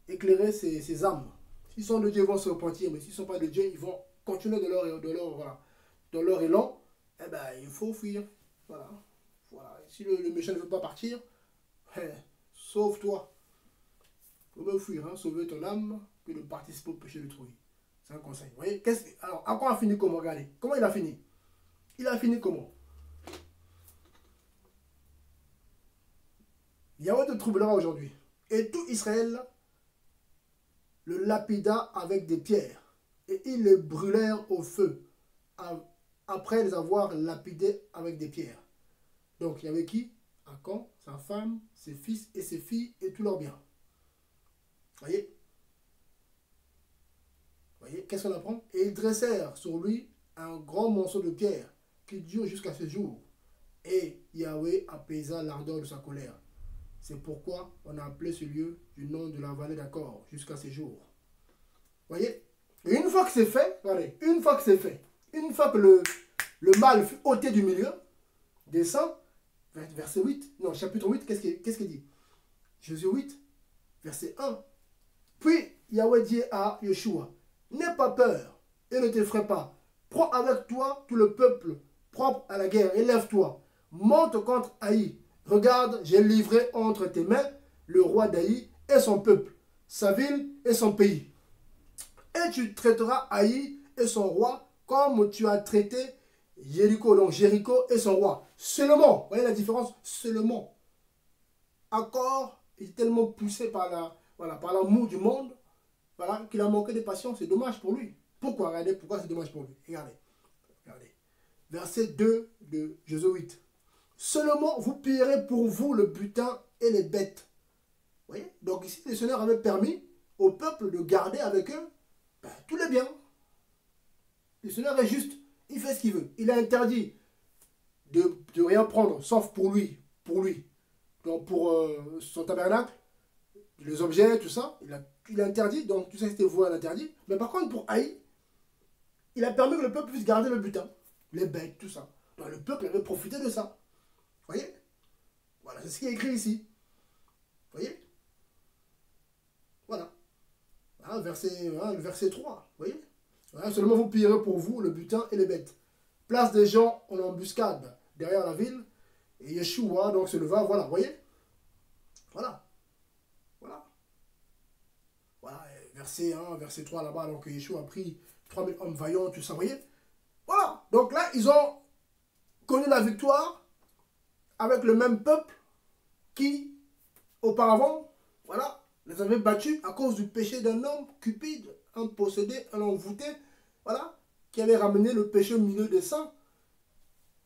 éclairer ces âmes. S'ils sont de Dieu, ils vont se repentir, mais s'ils ne sont pas de Dieu, ils vont continuer voilà, dans leur élan. Eh ben, il faut fuir. Voilà. Voilà. Si le méchant ne veut pas partir, sauve-toi. Il faut mieux fuir, hein, sauver ton âme que de participer au péché d'autrui. C'est un conseil. Vous voyez, alors, à quoi a fini comment? Regardez. Comment il a fini? Il a fini comment? Yahweh te troublera aujourd'hui. Et tout Israël le lapida avec des pierres. Et ils le brûlèrent au feu, après les avoir lapidés avec des pierres. Donc il y avait qui? Akan, sa femme, ses fils et ses filles et tous leurs biens. Voyez? Voyez? Qu'est-ce qu'on apprend? Et ils dressèrent sur lui un grand monceau de pierre qui dure jusqu'à ce jour. Et Yahweh apaisa l'ardeur de sa colère. C'est pourquoi on a appelé ce lieu du nom de la vallée d'Accord jusqu'à ces jours. Voyez? Et une fois que c'est fait, regardez, une fois que c'est fait, une fois que le mal fut ôté du milieu, descend, verset 8, non, chapitre 8, qu'est-ce qu'il dit? Jésus 8, verset 1. Puis Yahweh dit à Yeshua, n'aie pas peur et ne t'effraie pas. Prends avec toi tout le peuple propre à la guerre et lève-toi. Monte contre Haï. Regarde, j'ai livré entre tes mains le roi d'Haï et son peuple, sa ville et son pays. Et tu traiteras Haï et son roi comme tu as traité Jéricho, donc Jéricho et son roi. Seulement, vous voyez la différence? Seulement. Accord est tellement poussé par par l'amour du monde, voilà, qu'il a manqué de patience. C'est dommage pour lui. Pourquoi? Regardez, pourquoi c'est dommage pour lui. Regardez. Regardez. Verset 2 de Josué 8. Seulement vous pillerez pour vous le butin et les bêtes. Vous voyez? Donc ici, le Seigneur avait permis au peuple de garder avec eux tous les biens. Le Seigneur est juste. Il fait ce qu'il veut. Il a interdit de rien prendre, sauf pour lui. Donc pour son tabernacle, les objets, tout ça, il a interdit. Donc tout ça, c'était voué à l'interdit. Mais par contre, pour Haï, il a permis que le peuple puisse garder le butin. Les bêtes, tout ça. Donc le peuple avait profité de ça. Vous voyez? Voilà, c'est ce qui est écrit ici. Vous voyez? Voilà. Hein, le verset 3. Vous voyez? Voilà, seulement vous pillerez pour vous le butin et les bêtes. Place des gens en embuscade derrière la ville. Et Yeshua donc se leva. Voilà, vous voyez? Voilà. Voilà. Voilà, verset 1, verset 3 là-bas. Donc Yeshua a pris 3000 hommes vaillants, tout ça, vous voyez? Voilà. Donc là, ils ont connu la victoire avec le même peuple qui, auparavant, voilà, les avait battus à cause du péché d'un homme cupide, un possédé, un envoûté, voilà, qui avait ramené le péché au milieu des saints.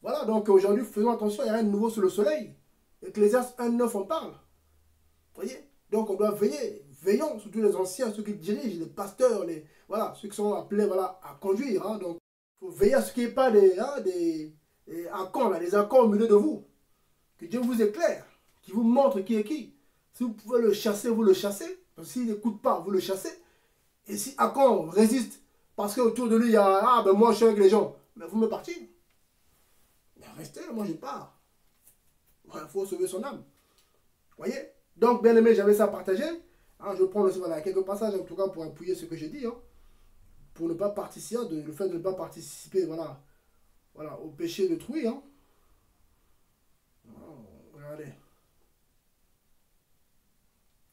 Voilà, donc aujourd'hui, faisons attention, il n'y a rien de nouveau sous le soleil. Ecclésiaste 1,9 en parle. Vous voyez? Donc on doit veiller, veillons, surtout les anciens, ceux qui dirigent, les pasteurs, voilà, ceux qui sont appelés voilà, à conduire. Hein, donc il faut veiller à ce qu'il n'y ait pas des accords, des accords au milieu de vous. Que Dieu vous éclaire, qu'il vous montre qui est qui. Si vous pouvez le chasser, vous le chassez. Parce que s'il n'écoute pas, vous le chassez. Et si Akon résiste, parce qu'autour de lui, il y a ah ben moi je suis avec les gens, mais vous me partez. Mais restez, moi je pars. Il faut sauver son âme. Vous voyez? Donc, bien aimé, j'avais ça à partager. Hein, je prends aussi voilà, quelques passages en tout cas pour appuyer ce que j'ai dit. Hein, pour ne pas participer, le fait de ne pas participer voilà, au péché d'autrui. Hein. Oh, regardez.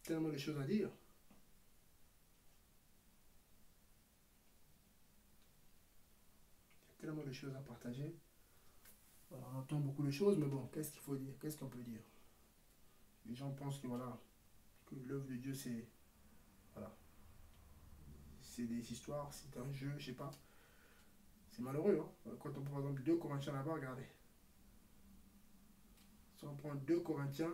Tellement de choses à dire. Tellement de choses à partager. Alors, on entend beaucoup de choses, mais bon, qu'est-ce qu'il faut dire? Qu'est-ce qu'on peut dire? Les gens pensent que voilà, que l'œuvre de Dieu, c'est voilà, c'est des histoires, c'est un jeu, je sais pas. C'est malheureux, hein. Quand on prend par exemple 2 Corinthiens là-bas, regardez. Si on prend 2 Corinthiens,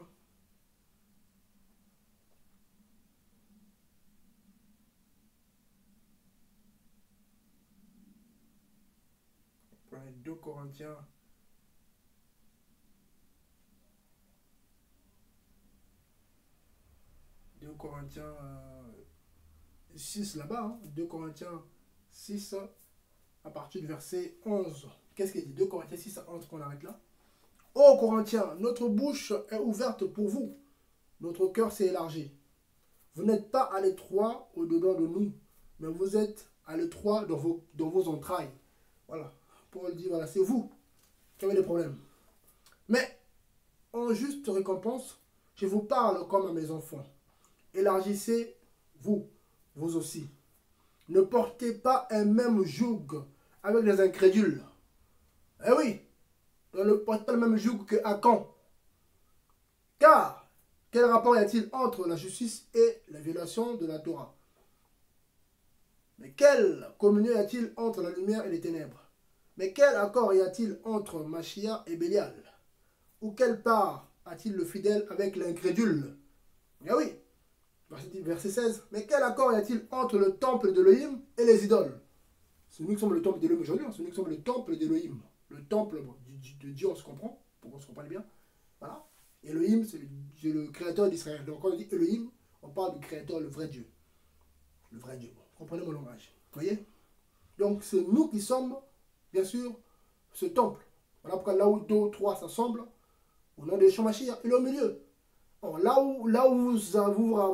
prenez 2 Corinthiens, 2 Corinthiens 6 là-bas, hein. 2 Corinthiens 6 à partir du verset 11. Qu'est-ce qu'il dit? 2 Corinthiens 6 à 11 qu'on arrête là. Ô Corinthiens, notre bouche est ouverte pour vous, notre cœur s'est élargi. Vous n'êtes pas à l'étroit au-dedans de nous, mais vous êtes à l'étroit dans vos entrailles. Voilà. Paul dit, voilà, c'est vous qui avez des problèmes. Mais, en juste récompense, je vous parle comme à mes enfants. Élargissez, vous aussi. Ne portez pas un même joug avec les incrédules. Eh oui, ne portez pas le même joug que Achan. Car, quel rapport y a-t-il entre la justice et la violation de la Torah? Mais quelle communion y a-t-il entre la lumière et les ténèbres? Mais quel accord y a-t-il entre Machia et Bélial? Ou quelle part a-t-il le fidèle avec l'incrédule? Eh oui, verset 16. Mais quel accord y a-t-il entre le temple d'Elohim et les idoles? C'est nous qui sommes le temple d'Elohim aujourd'hui, c'est nous qui sommes le temple d'Elohim. Le temple de Dieu, on se comprend, pour qu'on se comprenne bien. Voilà. Elohim, c'est le créateur d'Israël. Donc quand on dit Elohim, on parle du créateur, le vrai Dieu. Le vrai Dieu. Comprenez mon langage. Vous voyez? Donc c'est nous qui sommes, bien sûr, ce temple. Voilà pourquoi là où 2 ou 3 s'assemblent, au nom des Shomachia, il est au milieu. Or, là où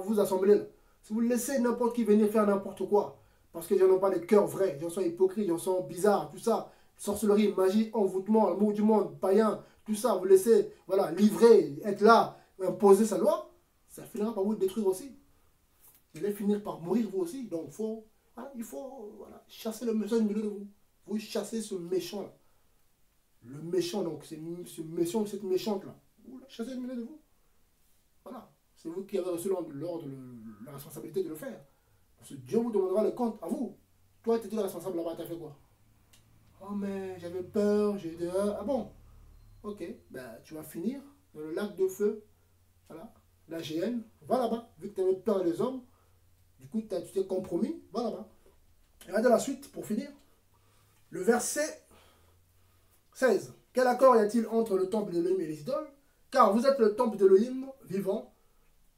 vous assemblez, là, si vous laissez n'importe qui venir faire n'importe quoi, parce que les gens n'ont pas de cœur vrai, les gens sont hypocrites, les gens sont bizarres, tout ça, sorcellerie, magie, envoûtement, l'amour du monde, païen, tout ça, vous laissez, voilà, livrer, être là, imposer sa loi, ça finira par vous détruire aussi. Vous allez finir par mourir vous aussi. Donc il faut voilà, chasser le méchant du milieu de vous. Vous chassez ce méchant-là. Le méchant, donc, c'est ce méchant ou cette méchante-là. Vous la chassez du milieu de vous. Voilà. C'est vous qui avez reçu l'ordre, la responsabilité de le faire. Parce que Dieu vous demandera le compte à vous. Toi, tu étais le responsable là-bas, tu as fait quoi? Oh, mais j'avais peur, j'ai dit, ah bon? Ok, ben, tu vas finir dans le lac de feu. Voilà. La GN, va là-bas. Vu que tu avais peur des hommes, du coup, tu t'es compromis, va là-bas. Regardez la suite, pour finir. Le verset 16. Quel accord y a-t-il entre le temple d'Elohim et les idoles? Car vous êtes le temple d'Elohim vivant,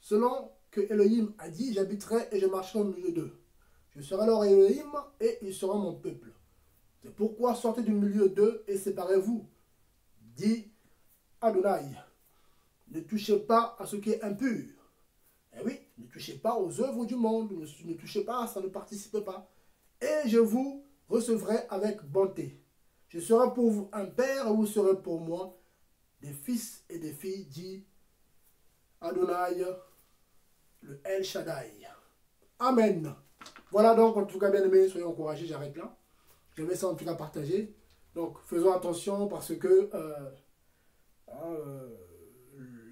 selon que Elohim a dit, j'habiterai et je marcherai au milieu d'eux. Je serai leur Elohim et ils seront mon peuple. C'est pourquoi sortez du milieu d'eux et séparez-vous, dit Adonai. Ne touchez pas à ce qui est impur. Eh oui, ne touchez pas aux œuvres du monde, ne touchez pas à ça, ne participez pas. Et je vous recevrai avec bonté. Je serai pour vous un père et vous serez pour moi des fils et des filles, dit Adonai, le El Shaddai. Amen. Voilà donc, en tout cas, bien aimés, soyez encouragés, j'arrête là. Je vais ça en tout cas partager. Donc, faisons attention parce que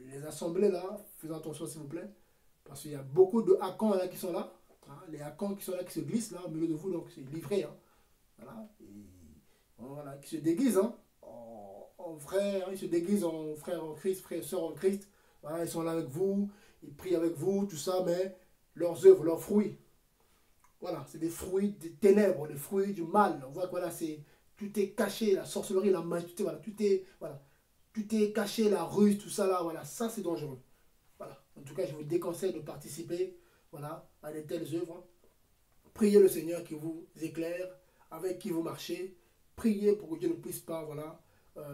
les assemblées là, faisons attention s'il vous plaît. Parce qu'il y a beaucoup de hackons là qui sont là. Hein, les hackons qui sont là, qui se glissent là au milieu de vous, donc c'est livré. Hein. Voilà. Et, voilà, qui se déguisent hein, en frères, ils se déguisent en frères en Christ, frères et sœurs en Christ. Voilà, ils sont là avec vous, ils prient avec vous, tout ça, mais leurs œuvres, leurs fruits, voilà, c'est des fruits des ténèbres, des fruits du mal. On voit que voilà, tout est caché, la sorcellerie, la magie, tout est caché, la ruse, tout ça là, voilà, ça c'est dangereux. Voilà. En tout cas, je vous déconseille de participer voilà, à de telles œuvres. Priez le Seigneur qui vous éclaire, avec qui vous marchez. Priez pour que Dieu ne puisse pas voilà,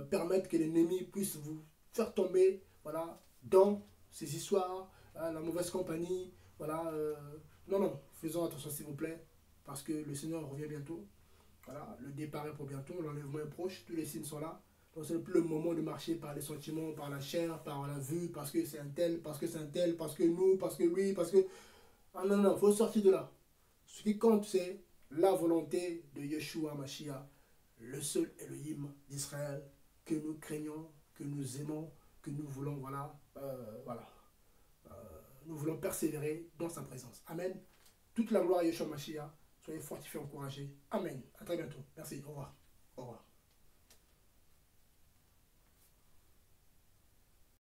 permettre que l'ennemi puisse vous faire tomber voilà, dans ces histoires, la mauvaise compagnie. Voilà, non, faisons attention s'il vous plaît, parce que le Seigneur revient bientôt. Voilà, le départ est pour bientôt, l'enlèvement est proche, tous les signes sont là. Donc ce n'est plus le moment de marcher par les sentiments, par la chair, par la vue, parce que c'est un tel, parce que c'est un tel, parce que nous, parce que lui, parce que... Ah non, il faut sortir de là. Ce qui compte, c'est la volonté de Yeshua Mashiach, le seul Elohim d'Israël, que nous craignons, que nous aimons, que nous voulons, voilà, voilà. nous voulons persévérer dans sa présence. Amen. Toute la gloire à Yeshua Mashiach. Soyez fortifiés, encouragés. Amen. À très bientôt. Merci. Au revoir.